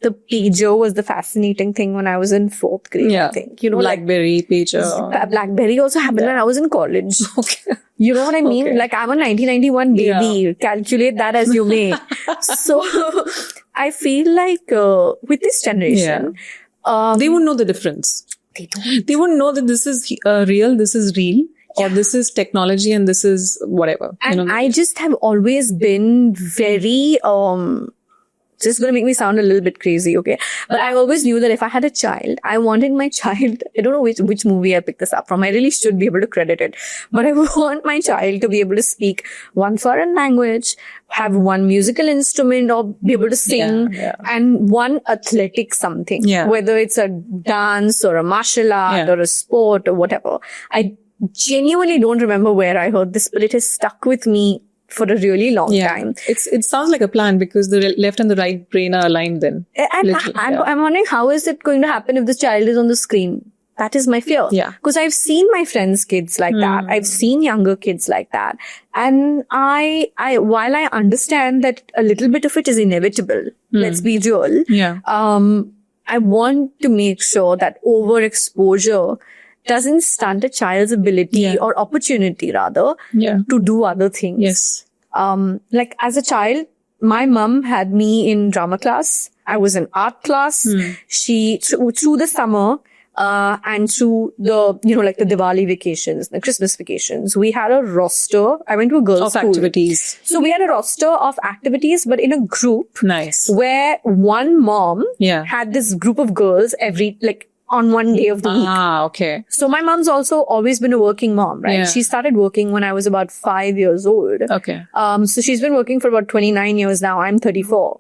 the pager was the fascinating thing when I was in 4th grade, I think. BlackBerry, pager. BlackBerry also happened when I was in college. Okay. You know what I mean? Okay. Like I'm a 1991 baby. Yeah. Calculate that as you may. So I feel like with this generation, they won't know the difference. they don't. They wouldn't know that this is real, this is real, or this is technology and this is whatever. And I just have always been very, this is going to make me sound a little bit crazy, okay? But I always knew that if I had a child, I wanted my child, I don't know which movie I picked this up from. I really should be able to credit it. But I want my child to be able to speak one foreign language, have one musical instrument or be able to sing, and one athletic something. Whether it's a dance or a martial art or a sport or whatever. I genuinely don't remember where I heard this, but it has stuck with me for a really long time. It sounds like a plan because the left and the right brain are aligned then. And I'm wondering how is it going to happen if the child is on the screen? That is my fear. Yeah. Because I've seen my friends' kids like that. I've seen younger kids like that. And while I understand that a little bit of it is inevitable, let's be real. Yeah. I want to make sure that overexposure doesn't stunt a child's ability or opportunity rather to do other things. Yes. Like as a child, my mum had me in drama class. I was in art class. She, through the summer, and through the, like the Diwali vacations, the Christmas vacations, we had a roster. I went to a girls' school. Of activities. So we had a roster of activities, but in a group. Nice. Where one mom had this group of girls on one day of the week. Okay. So my mom's also always been a working mom, right? Yeah. She started working when I was about 5 years old. Okay. So she's been working for about 29 years now. I'm 34.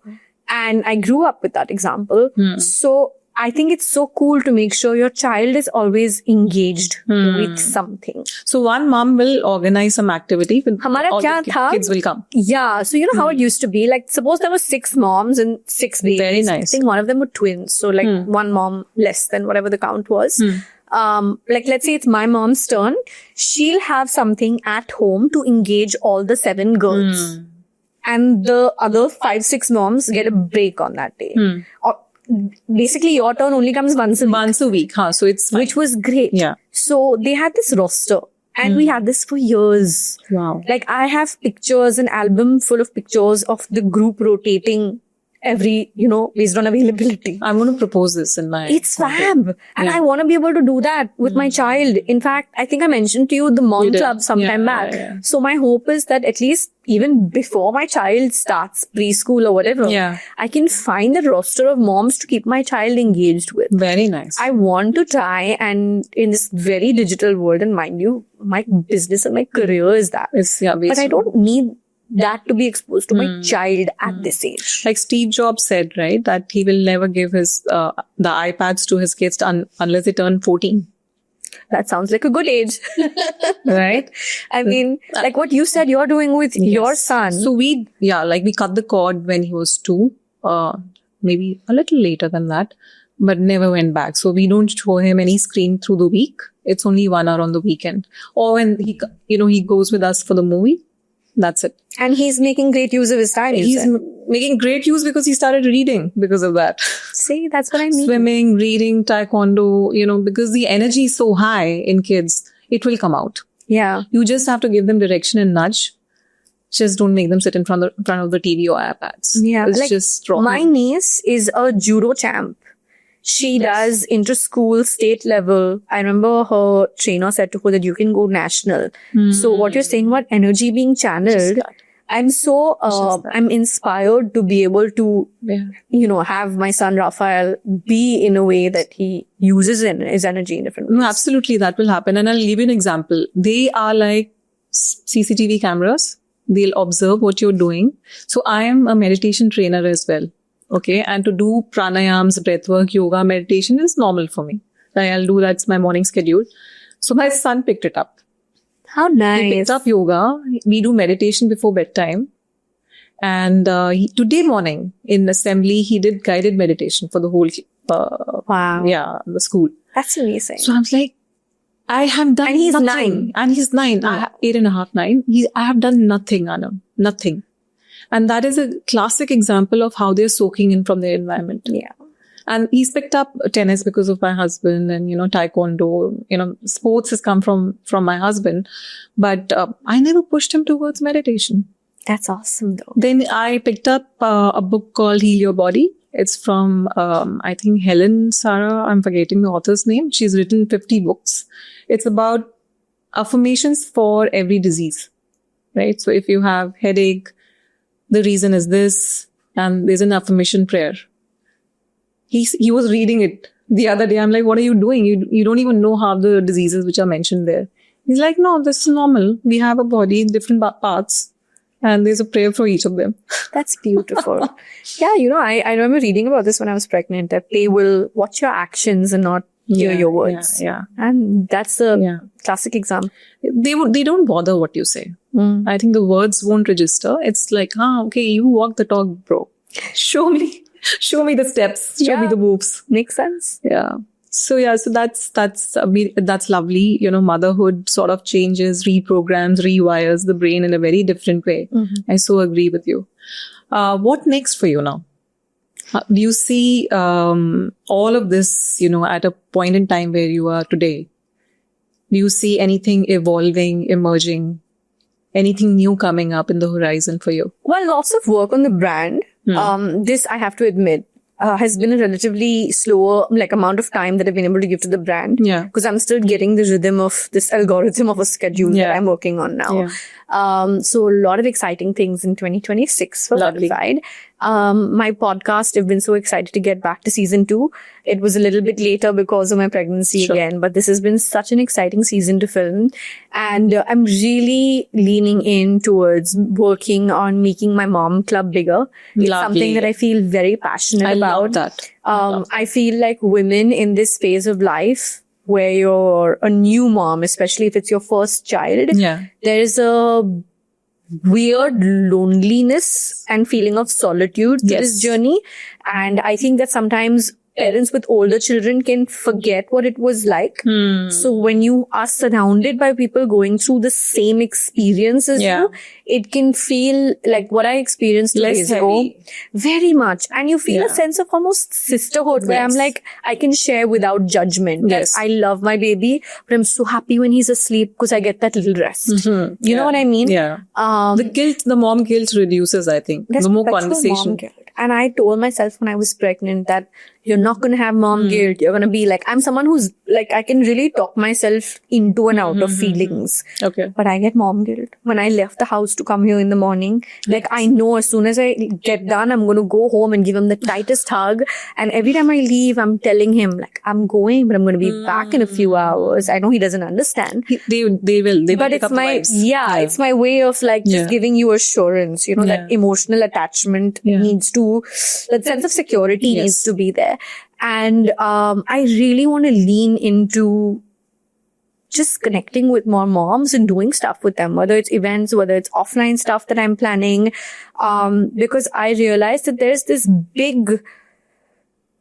And I grew up with that example. So I think it's so cool to make sure your child is always engaged with something. So one mom will organize some activity. Hamara All kya the tha? kids will come. Yeah. So you know how it used to be? Like suppose there were 6 moms and 6 babies. Very nice. I think one of them were twins. So like one mom less than whatever the count was. Let's say it's my mom's turn. She'll have something at home to engage all the 7 girls. And the other 5-6 moms get a break on that day. Or basically your turn only comes once a week. Once a week. So it's fine. Which was great. Yeah. So they had this roster And we had this for years. Wow. Like I have pictures, an album full of pictures of the group rotating every, based on availability. I'm going to propose this in my... It's fab. And Yeah. I want to be able to do that with my child. In fact, I think I mentioned to you the mom You did. club sometime Yeah, back. yeah. So my hope is that at least even before my child starts preschool or whatever, Yeah. I can find a roster of moms to keep my child engaged with. Very nice. I want to try, and in this very digital world, and mind you, my business and my career is that. It's, But I don't need that to be exposed to my child at this age. Like Steve Jobs said, right, that he will never give his the iPads to his kids unless they turn 14. That sounds like a good age. Right? I mean, like what you said you're doing with your son. So we cut the cord when he was 2, maybe a little later than that, but never went back. So we don't show him any screen through the week. It's only 1 hour on the weekend. Or when he goes with us for the movie. That's it. And he's making great use of his time. He's making great use because he started reading because of that. See, that's what I mean. Swimming, reading, taekwondo, because the energy is so high in kids, it will come out. Yeah. You just have to give them direction and nudge. Just don't make them sit in front of the TV or iPads. Yeah. It's like, just wrong. my niece is a judo champ. She does inter-school, state level. I remember her trainer said to her that you can go national. So what you're saying about energy being channeled, I'm so, I'm inspired to be able to, have my son Raphael be in a way that he uses his energy in different ways. No, absolutely, that will happen. And I'll give you an example. They are like CCTV cameras. They'll observe what you're doing. So I am a meditation trainer as well. Okay. And to do pranayams, breathwork, yoga, meditation is normal for me. I'll do that's my morning schedule. So my son picked it up. How He nice. picked up yoga. We do meditation before bedtime. And today morning in assembly, he did guided meditation for the whole, Wow. the school. That's amazing. So I was like, I have done And he's nothing. 9. And he's 9. I have 8.5, 9. I have done nothing, Anam. Nothing. And that is a classic example of how they're soaking in from their environment. Yeah. And he's picked up tennis because of my husband and, taekwondo, sports has come from my husband. But I never pushed him towards meditation. That's awesome though. Then I picked up a book called Heal Your Body. It's from, I think, Helen Sarah. I'm forgetting the author's name. She's written 50 books. It's about affirmations for every disease, right? So if you have headache, the reason is this, and there's an affirmation prayer. He was reading it the other day. I'm like, what are you doing? You don't even know half the diseases which are mentioned there. He's like, no, this is normal. We have a body in different parts, and there's a prayer for each of them. That's beautiful. Yeah, I remember reading about this when I was pregnant, that they will watch your actions and not hear your words. Yeah. And that's a classic example. They don't bother what you say. I think the words won't register. It's like, okay, you walk the talk, bro. Show me the steps. Show me the moves. Makes sense. Yeah. So that's lovely. Motherhood sort of changes, reprograms, rewires the brain in a very different way. I so agree with you. What next for you now? Do you see all of this, at a point in time where you are today? Do you see anything evolving, emerging, anything new coming up in the horizon for you? Well, lots of work on the brand. This, I have to admit, has been a relatively slower amount of time that I've been able to give to the brand. Yeah. Because I'm still getting the rhythm of this algorithm of a schedule that I'm working on now. Yeah. So a lot of exciting things in 2026 for Lovely. Verified. My podcast, I've been so excited to get back to season 2. It was a little bit later because of my pregnancy again, but this has been such an exciting season to film. And I'm really leaning in towards working on making my mom club bigger. It's something that I feel very passionate about. Love that. I feel like women in this phase of life where you're a new mom, especially if it's your first child, there's a weird loneliness and feeling of solitude to this journey. And I think that sometimes parents with older children can forget what it was like. So when you are surrounded by people going through the same experience as you, it can feel like what I experienced 2 Less days ago. heavy. Very much. And you feel a sense of almost sisterhood where I'm Yes. like, I can share without judgment. That Yes. I love my baby, but I'm so happy when he's asleep because I get that little rest. You know what I mean? Yeah. The mom guilt reduces, I think. That's The more mom conversation. guilt. And I told myself when I was pregnant that you're not going to have mom guilt. You're going to be like, I'm someone who's like, I can really talk myself into and out of feelings. Okay. But I get mom guilt. When I left the house to come here in the morning, like I know as soon as I get done, I'm going to go home and give him the tightest hug. And every time I leave, I'm telling him like, I'm going, but I'm going to be back in a few hours. I know he doesn't understand. They will. They will But pick it's up the my, vibes. it's my way of like just giving you assurance, you know, that emotional attachment needs to, that sense of security needs to be there. And I really want to lean into just connecting with more moms and doing stuff with them, whether it's events, whether it's offline stuff that I'm planning, because I realized that there's this big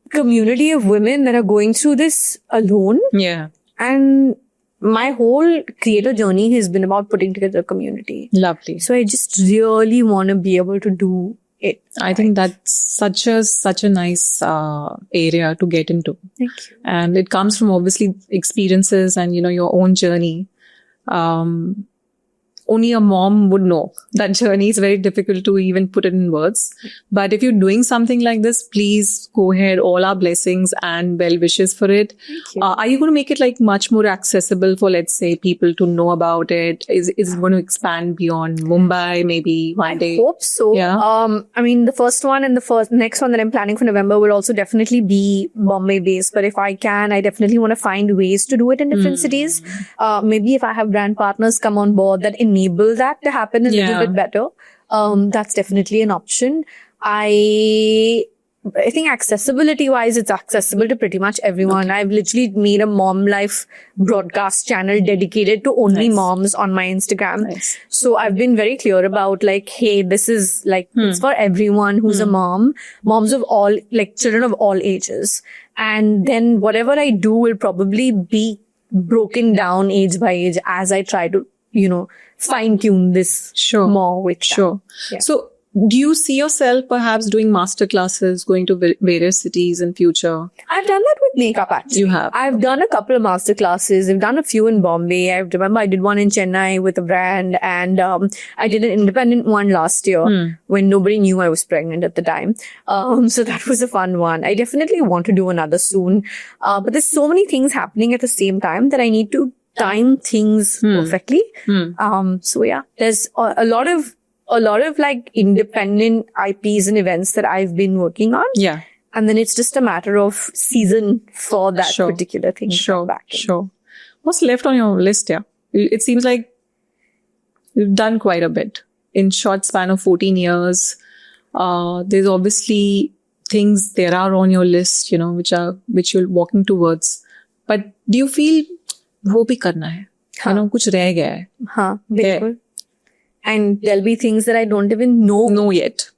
community of women that are going through this alone. Yeah. And my whole creator journey has been about putting together a community. Lovely. So I just really want to be able to do it. I think that's such a nice area to get into. Thank you. And it comes from obviously experiences and, your own journey. Only a mom would know that journey is very difficult to even put it in words. But if you're doing something like this, please go ahead. All our blessings and well wishes for it. Thank you. Are you going to make it like much more accessible for, let's say, people to know about it? Is it going to expand beyond Mumbai maybe one day? I hope so. Yeah. I mean, the first one and the next one that I'm planning for November will also definitely be Bombay based. But if I can, I definitely want to find ways to do it in different cities. Maybe if I have brand partners come on board that enable that to happen a little bit better. That's definitely an option. I think accessibility wise, it's accessible to pretty much everyone. I've literally made a mom life broadcast channel dedicated to only moms on my Instagram. Nice. So I've been very clear about like, hey, this is like, it's for everyone who's a mom, moms of all, like children of all ages. And then whatever I do will probably be broken down age by age as I try to, fine tune this more with that. Sure. Yeah. So do you see yourself perhaps doing master classes, going to various cities in future? I've done that with makeup actually. You have? I've done a couple of master classes. I've done a few in Bombay. I remember I did one in Chennai with a brand, and I did an independent one last year when nobody knew I was pregnant at the time. So that was a fun one. I definitely want to do another soon. But there's so many things happening at the same time that I need to time things perfectly. So yeah, there's a lot of like independent IPs and events that I've been working on. Yeah. And then it's just a matter of season for that particular thing to come back in. Sure. What's left on your list? Yeah. It seems like you've done quite a bit in short span of 14 years. There's obviously things there are on your list, which you're walking towards. But do you feel वो भी करना है? कुछ रह गया है. हाँ, बिल्कुल. And there'll be things that I don't even know yet.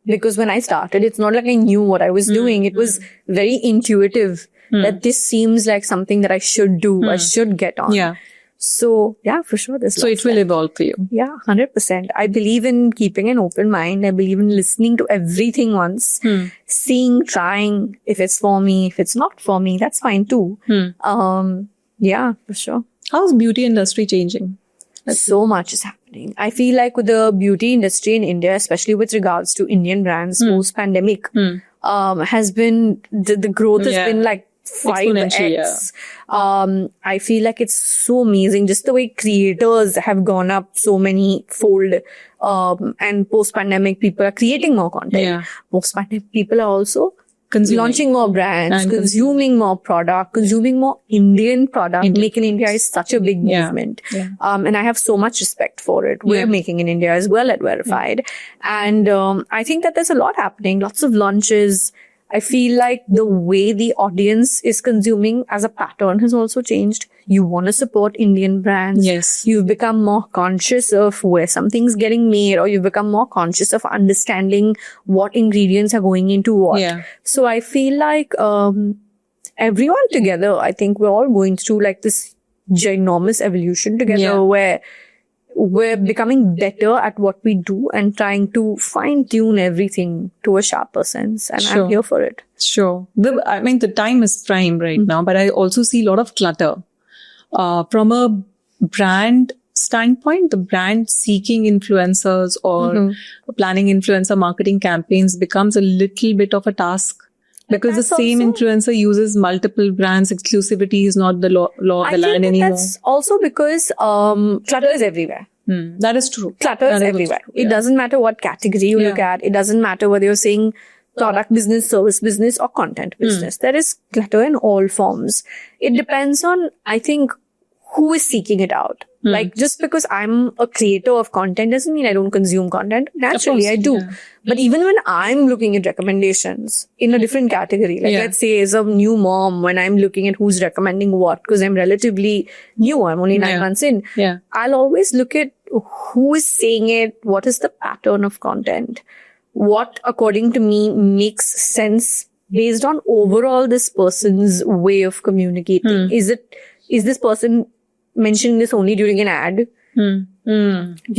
Because when I started, it's not like I knew what I was doing. It was very intuitive that this seems like something that I should do, I should get on. Yeah. So yeah, for sure. So it will evolve for you. Yeah, 100%. I believe in keeping an open mind. I believe in listening to everything once, seeing, trying. If it's for me, if it's not for me, that's fine too. Yeah, for sure. How's beauty industry changing? So much is happening. I feel like with the beauty industry in India, especially with regards to Indian brands post-pandemic, has been, the growth has been like 5x. I feel like it's so amazing. Just the way creators have gone up so many fold. And post-pandemic, people are creating more content. Yeah. Post-pandemic, people are also launching more brands, and consuming more product, consuming more Indian product. Make in India is such a big movement. Yeah. And I have so much respect for it. We're making in India as well at Verified. And I think that there's a lot happening, lots of launches. I feel like the way the audience is consuming as a pattern has also changed. You want to support Indian brands. Yes. You've become more conscious of where something's getting made, or you've become more conscious of understanding what ingredients are going into what. Yeah. So I feel like everyone together, I think we're all going through like this ginormous evolution together, Yeah. where we're becoming better at what we do and trying to fine tune everything to a sharper sense. And Sure. I'm here for it. Sure. I mean, the time is prime right now, but I also see a lot of clutter. From a brand standpoint, the brand seeking influencers or planning influencer marketing campaigns becomes a little bit of a task. Because the that's same also- influencer uses multiple brands, exclusivity is not the law of I the land think anymore. that's also because clutter is everywhere. That is true. Clutter is That everywhere. true, It yeah. doesn't matter what category you look Yeah. at. It doesn't matter whether you're saying product business, service business, or content business. There is clutter in all forms. It depends on, I think, who is seeking it out. Like, just because I'm a creator of content doesn't mean I don't consume content. Naturally, course, I do. yeah. But even when I'm looking at recommendations in a different category, like Yeah. let's say as a new mom, when I'm looking at who's recommending what, because I'm relatively new, I'm only 9 Yeah. months in, Yeah. I'll always look at who is saying it, what is the pattern of content, what according to me makes sense based on overall this person's way of communicating. Is this person mentioning this only during an ad? You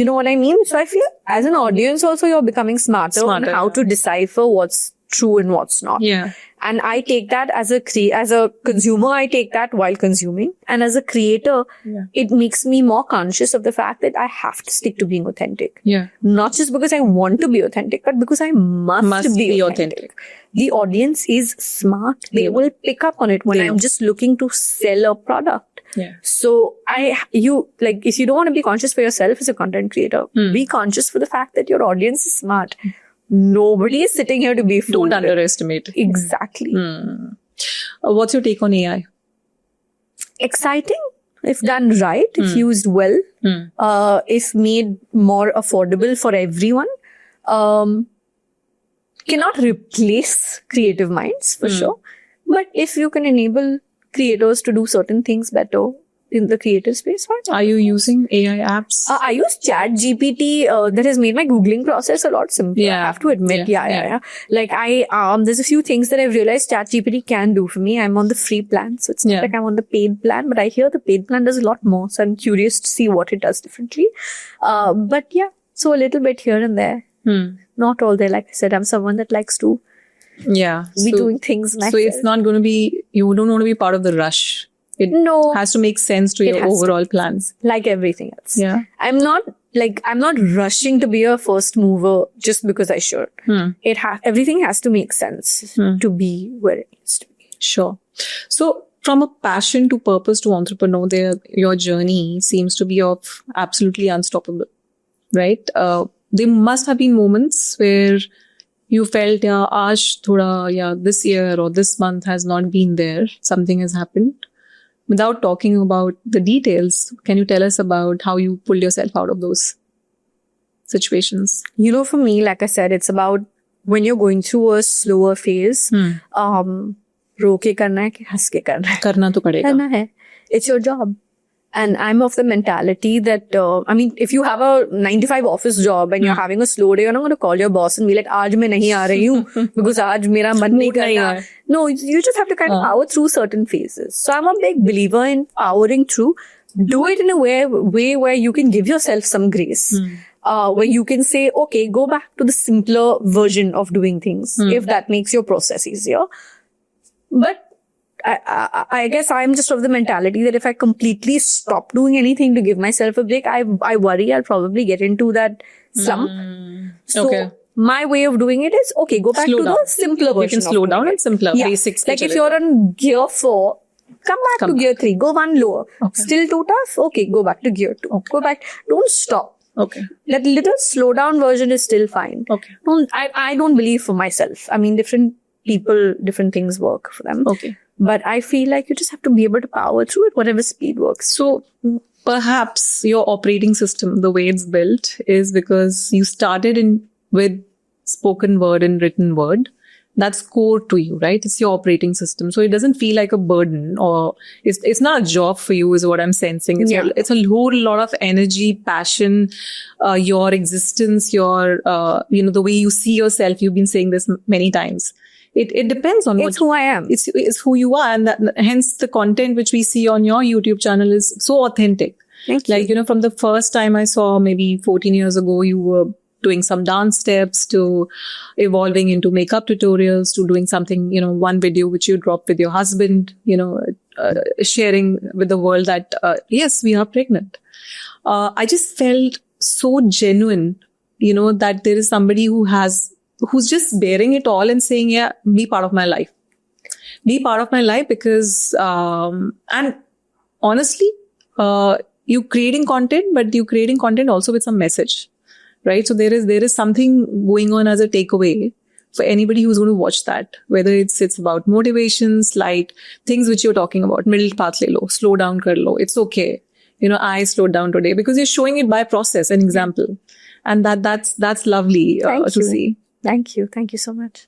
know what I mean? So I feel as an audience also you're becoming smarter on Smarter, how yeah. to decipher what's true and what's not. Yeah. And I take that as a consumer, I take that while consuming. And as a creator, Yeah. it makes me more conscious of the fact that I have to stick to being authentic. Yeah. Not just because I want to be authentic, but because I must be authentic. The audience is smart. They will pick up on it when They I'm will. just looking to sell a product. Yeah. So if you don't want to be conscious for yourself as a content creator, be conscious for the fact that your audience is smart. Nobody is sitting here to be fooled. Don't underestimate. Exactly. What's your take on AI? Exciting if done right, if used well, if made more affordable for everyone. Cannot replace creative minds for sure, but if you can enable creators to do certain things better in the creative space, why not? Are you using AI apps? I use ChatGPT. That has made my Googling process a lot simpler. Yeah. I have to admit. Yeah. Yeah. Like there's a few things that I've realized ChatGPT can do for me. I'm on the free plan, so it's not Yeah. like I'm on the paid plan, but I hear the paid plan does a lot more. So I'm curious to see what it does differently. But yeah, so a little bit here and there. Not all there. Like I said, I'm someone that likes to Yeah. be doing things myself. So it's not going to be, you don't want to be part of the rush. It No. has to make sense to It your has to. overall plans. Like everything else. Yeah. I'm not rushing to be a first mover just because I should. Everything has to make sense to be where it needs to be. Sure. So from a passion to purpose to entrepreneur, your journey seems to be of absolutely unstoppable, right? There must have been moments where you felt, this year or this month has not been there. Something has happened. Without talking about the details, can you tell us about how you pulled yourself out of those situations? You know, for me, like I said, it's about when you're going through a slower phase, रो के करना है कि हंस के करना है? करना तो पड़ेगा. करना है. It's your job. And I'm of the mentality that, if you have a 9 to 5 office job and you're having a slow day, you're not going to call your boss and be like, आज मैं नहीं आ रही हूँ because आज मेरा मन नहीं Mood नहीं करना. है. No, you just have to kind of power through certain phases. So I'm a big believer in powering through. Do it in a way where you can give yourself some grace. Where you can say, okay, go back to the simpler version of doing things if that makes your process easier. But I guess I'm just of the mentality that if I completely stop doing anything to give myself a break, I worry I'll probably get into that slump. So Okay. my way of doing it is, okay, go back Slow to down. the simpler version. You can of slow doing down it. and simpler, Yeah. basics. Like if you're on gear 4, come back to gear 3, go one lower. Okay. Still too tough? Okay, go back to gear 2. Okay. Go back. Don't stop. Okay. That little slow down version is still fine. Okay. I don't believe for myself. I mean, different people, different things work for them. Okay. But I feel like you just have to be able to power through it, whatever speed works. So perhaps your operating system, the way it's built, is because you started with spoken word and written word. That's core to you, right? It's your operating system. So it doesn't feel like a burden, or it's not a job for you, is what I'm sensing. It's a whole lot of energy, passion, your existence, your, the way you see yourself. You've been saying this many times. It depends on it's who I am. It's who you are. And hence the content which we see on your YouTube channel is so authentic. Thank you. Like, from the first time I saw, maybe 14 years ago, you were doing some dance steps, to evolving into makeup tutorials, to doing something, one video which you dropped with your husband, sharing with the world that, yes, we are pregnant. I just felt so genuine, that there is somebody who's just bearing it all and saying, yeah, be part of my life. Be part of my life because, and honestly, you creating content, but you creating content also with some message. Right. So there is something going on as a takeaway for anybody who's going to watch that, whether it's about motivations, like things which you're talking about, middle path le lo, slow down kar lo. It's okay. I slowed down today because you're showing it by process, an example. And that's lovely to see. Thank you. Thank you so much.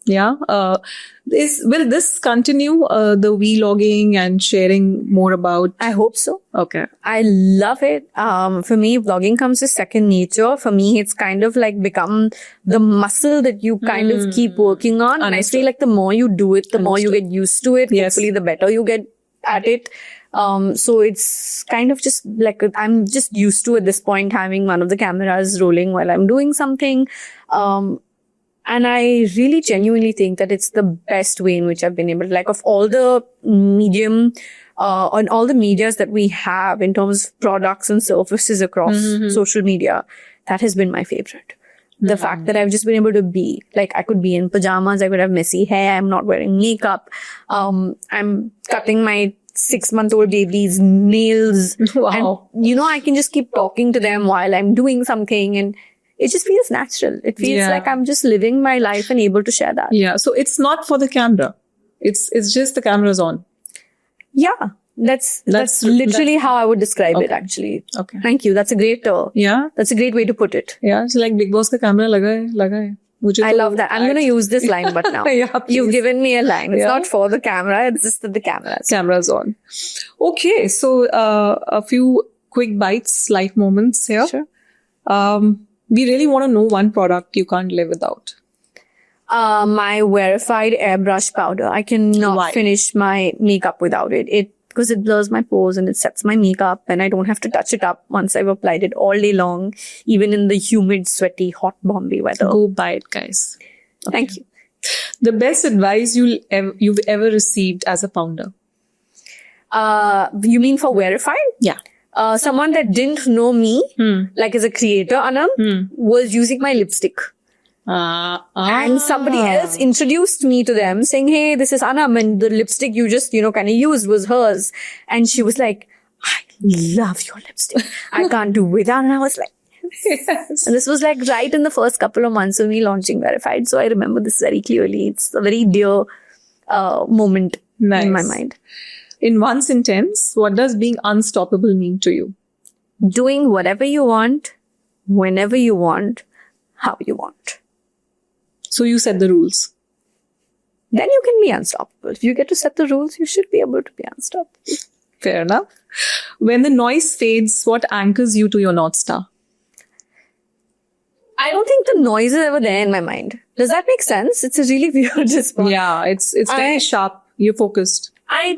Yeah. Will this continue, the vlogging and sharing more about? I hope so. Okay. I love it. For me, vlogging comes as second nature. For me, it's kind of like become the muscle that you kind of keep working on. And I feel like the more you do it, the more you get used to it. Yes. Hopefully, the better you get at it. So it's kind of just like, I'm just used to at this point having one of the cameras rolling while I'm doing something. And I really genuinely think that it's the best way in which I've been able to, like, of all the medium, on all the medias that we have in terms of products and services across social media, that has been my favorite. The fact that I've just been able to be, like, I could be in pajamas, I could have messy hair, I'm not wearing makeup, I'm cutting my 6-month-old baby's nails. Wow. And, I can just keep talking to them while I'm doing something, and it just feels natural. It feels like I'm just living my life and able to share that. Yeah. So it's not for the camera. It's just the camera's on. Yeah. That's literally how I would describe it, actually. Okay. Thank you. That's a great, that's a great way to put it. Yeah. It's like Bigg Boss ka camera laga hai. I love that. I'm going to use this line, but now. You've given me a line. It's not for the camera. It's just that the camera's on. Okay. So, a few quick bites, life moments here. Sure. We really want to know one product you can't live without. My verified airbrush powder. I cannot finish my makeup without it. Because it blurs my pores and it sets my makeup, and I don't have to touch it up once I've applied it all day long, even in the humid, sweaty, hot Bombay weather. Go buy it, guys. Okay. Thank you. The best advice you've ever received as a founder? You mean for verified? Yeah. Someone that didn't know me, like as a creator, Anam, was using my lipstick. And somebody else introduced me to them saying, hey, this is Anam, and the lipstick you just, kind of used was hers. And she was like, I love your lipstick. I can't do without. And I was like, yes. And this was like right in the first couple of months of me launching Verified. So I remember this very clearly. It's a very dear moment in my mind. In one sentence, what does being unstoppable mean to you? Doing whatever you want, whenever you want, how you want. So you set the rules. Then you can be unstoppable. If you get to set the rules, you should be able to be unstoppable. Fair enough. When the noise fades, what anchors you to your North Star? I don't think the noise is ever there in my mind. Does that make sense? It's a really weird response. Yeah, it's very sharp. You're focused. I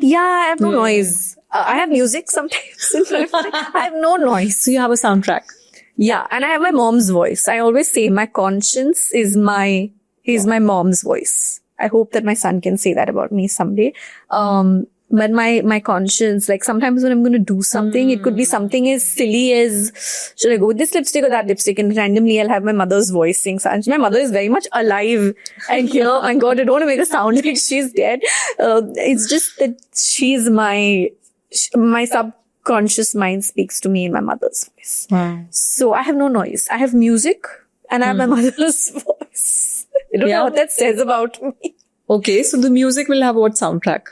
have no noise. I have music sometimes. I have no noise. So you have a soundtrack. Yeah, and I have my mom's voice. I always say my conscience is my mom's voice. I hope that my son can say that about me someday. But my conscience, like sometimes when I'm going to do something, it could be something as silly as, should I go with this lipstick or that lipstick? And randomly I'll have my mother's voice sing. And my mother is very much alive. And here, my God, I don't want to make a sound like she's dead. It's just that she's my subconscious mind speaks to me in my mother's voice. Wow. So I have no noise. I have music and I have my mother's voice. I don't know what that says about me. Okay, so the music will have what soundtrack?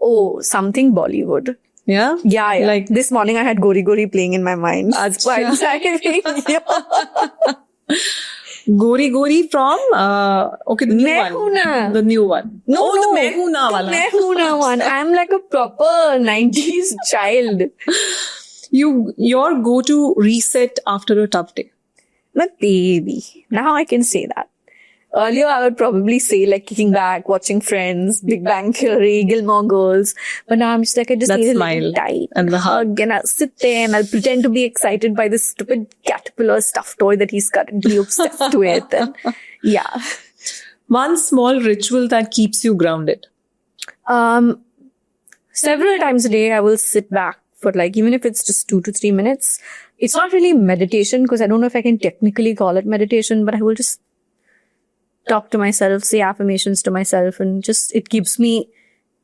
Oh, something Bollywood. Yeah? Yeah. Like this morning I had Gori Gori playing in my mind. That's why I'm Gori Gori from okay, the new Main Hoon one. Na. The new one. No, oh, no. the Main Hoon Na The wala. Main Hoon Na one. I'm like a proper 90s child. Your go-to reset after a tough day. My baby. Now I can say that. Earlier, I would probably say like kicking back, watching Friends, Big Bang Theory, Gilmore Girls. But now I'm just like, I just That need smile a little tight and the hug. and I'll sit there and I'll pretend to be excited by this stupid caterpillar stuffed toy that he's currently obsessed with. And yeah. One small ritual that keeps you grounded. Several times a day, I will sit back for like, even if it's just 2 to 3 minutes. It's not really meditation because I don't know if I can technically call it meditation, but I will just talk to myself, say affirmations to myself, and just, it keeps me,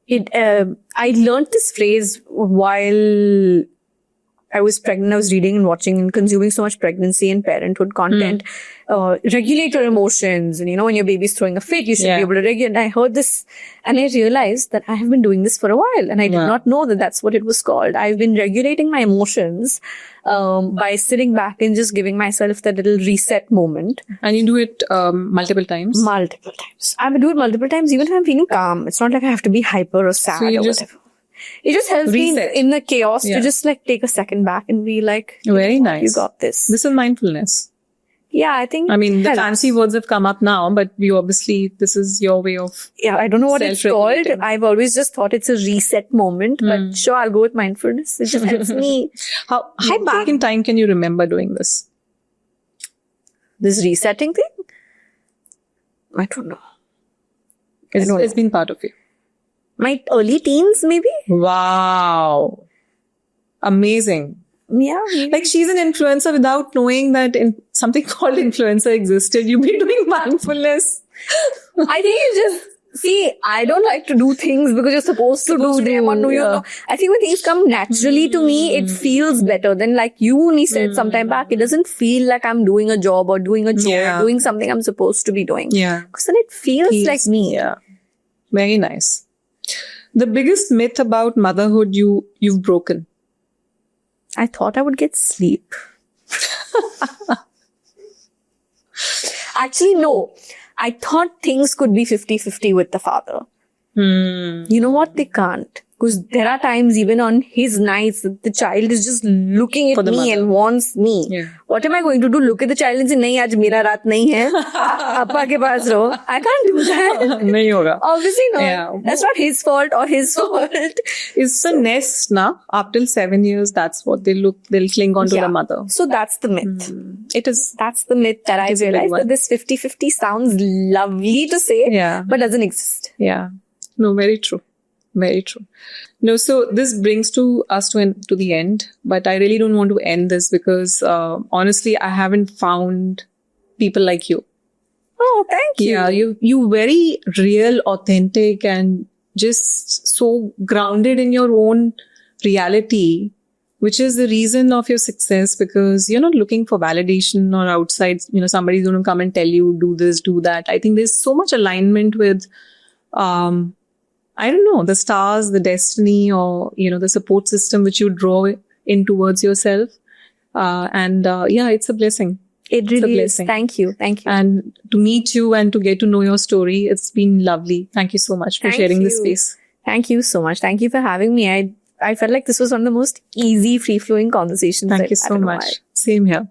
I learned this phrase while I was pregnant. I was reading and watching and consuming so much pregnancy and parenthood content. Regulate your emotions. And when your baby's throwing a fit, you should be able to regulate. And I heard this and I realized that I have been doing this for a while. And I did not know that that's what it was called. I've been regulating my emotions by sitting back and just giving myself that little reset moment. And you do it multiple times? Multiple times. I would do it multiple times even if I'm feeling calm. It's not like I have to be hyper or sad or whatever. It just helps reset. me in the chaos to just like take a second back and be like, very nice. You got this. This is mindfulness. Yeah, I think. I mean, the fancy words have come up now, but this is your way of. Yeah, I don't know what it's called. I've always just thought it's a reset moment, but sure, I'll go with mindfulness. It just helps me. How back in time can you remember doing this? This resetting thing? I don't know. It's been part of you. My early teens, maybe? Wow. Amazing. Yeah. Maybe. Like she's an influencer without knowing that something called influencer existed. You've been doing mindfulness. I think you just, see, I don't like to do things because you're supposed to do them or do you know. I think when things come naturally to me, it feels better than like you only said sometime back. It doesn't feel like I'm doing a job or doing a chore or doing something I'm supposed to be doing. Yeah. Because then it feels like me. Yeah. Very nice. The biggest myth about motherhood you've broken. I thought I would get sleep. Actually, no. I thought things could be 50-50 with the father. You know what? They can't. Because there are times even on his nights that the child is just looking at me and wants me. Yeah. What am I going to do? Look at the child and say, nahi, aaj mera raat nahi hai. Appa ke paas raho. I can't do that. Nahi hoga. Obviously not. Yeah. That's not his fault or his fault. It's the nest now. Up till 7 years, that's what they'll cling on to the mother. So that's the myth. It is. That's the myth that I realized that this 50-50 sounds lovely to say, but doesn't exist. Yeah. No, very true. Very true. No, so this brings us to the end, but I really don't want to end this because honestly, I haven't found people like you. Oh, thank you. Yeah, you very real, authentic, and just so grounded in your own reality, which is the reason of your success because you're not looking for validation or outside, somebody's going to come and tell you, do this, do that. I think there's so much alignment with, I don't know, the stars, the destiny, or, the support system which you draw in towards yourself. It's a blessing. It really is. Thank you. Thank you. And to meet you and to get to know your story, it's been lovely. Thank you so much for sharing this space. Thank you so much. Thank you for having me. I felt like this was one of the most easy, free-flowing conversations. Thank you so much. Same here.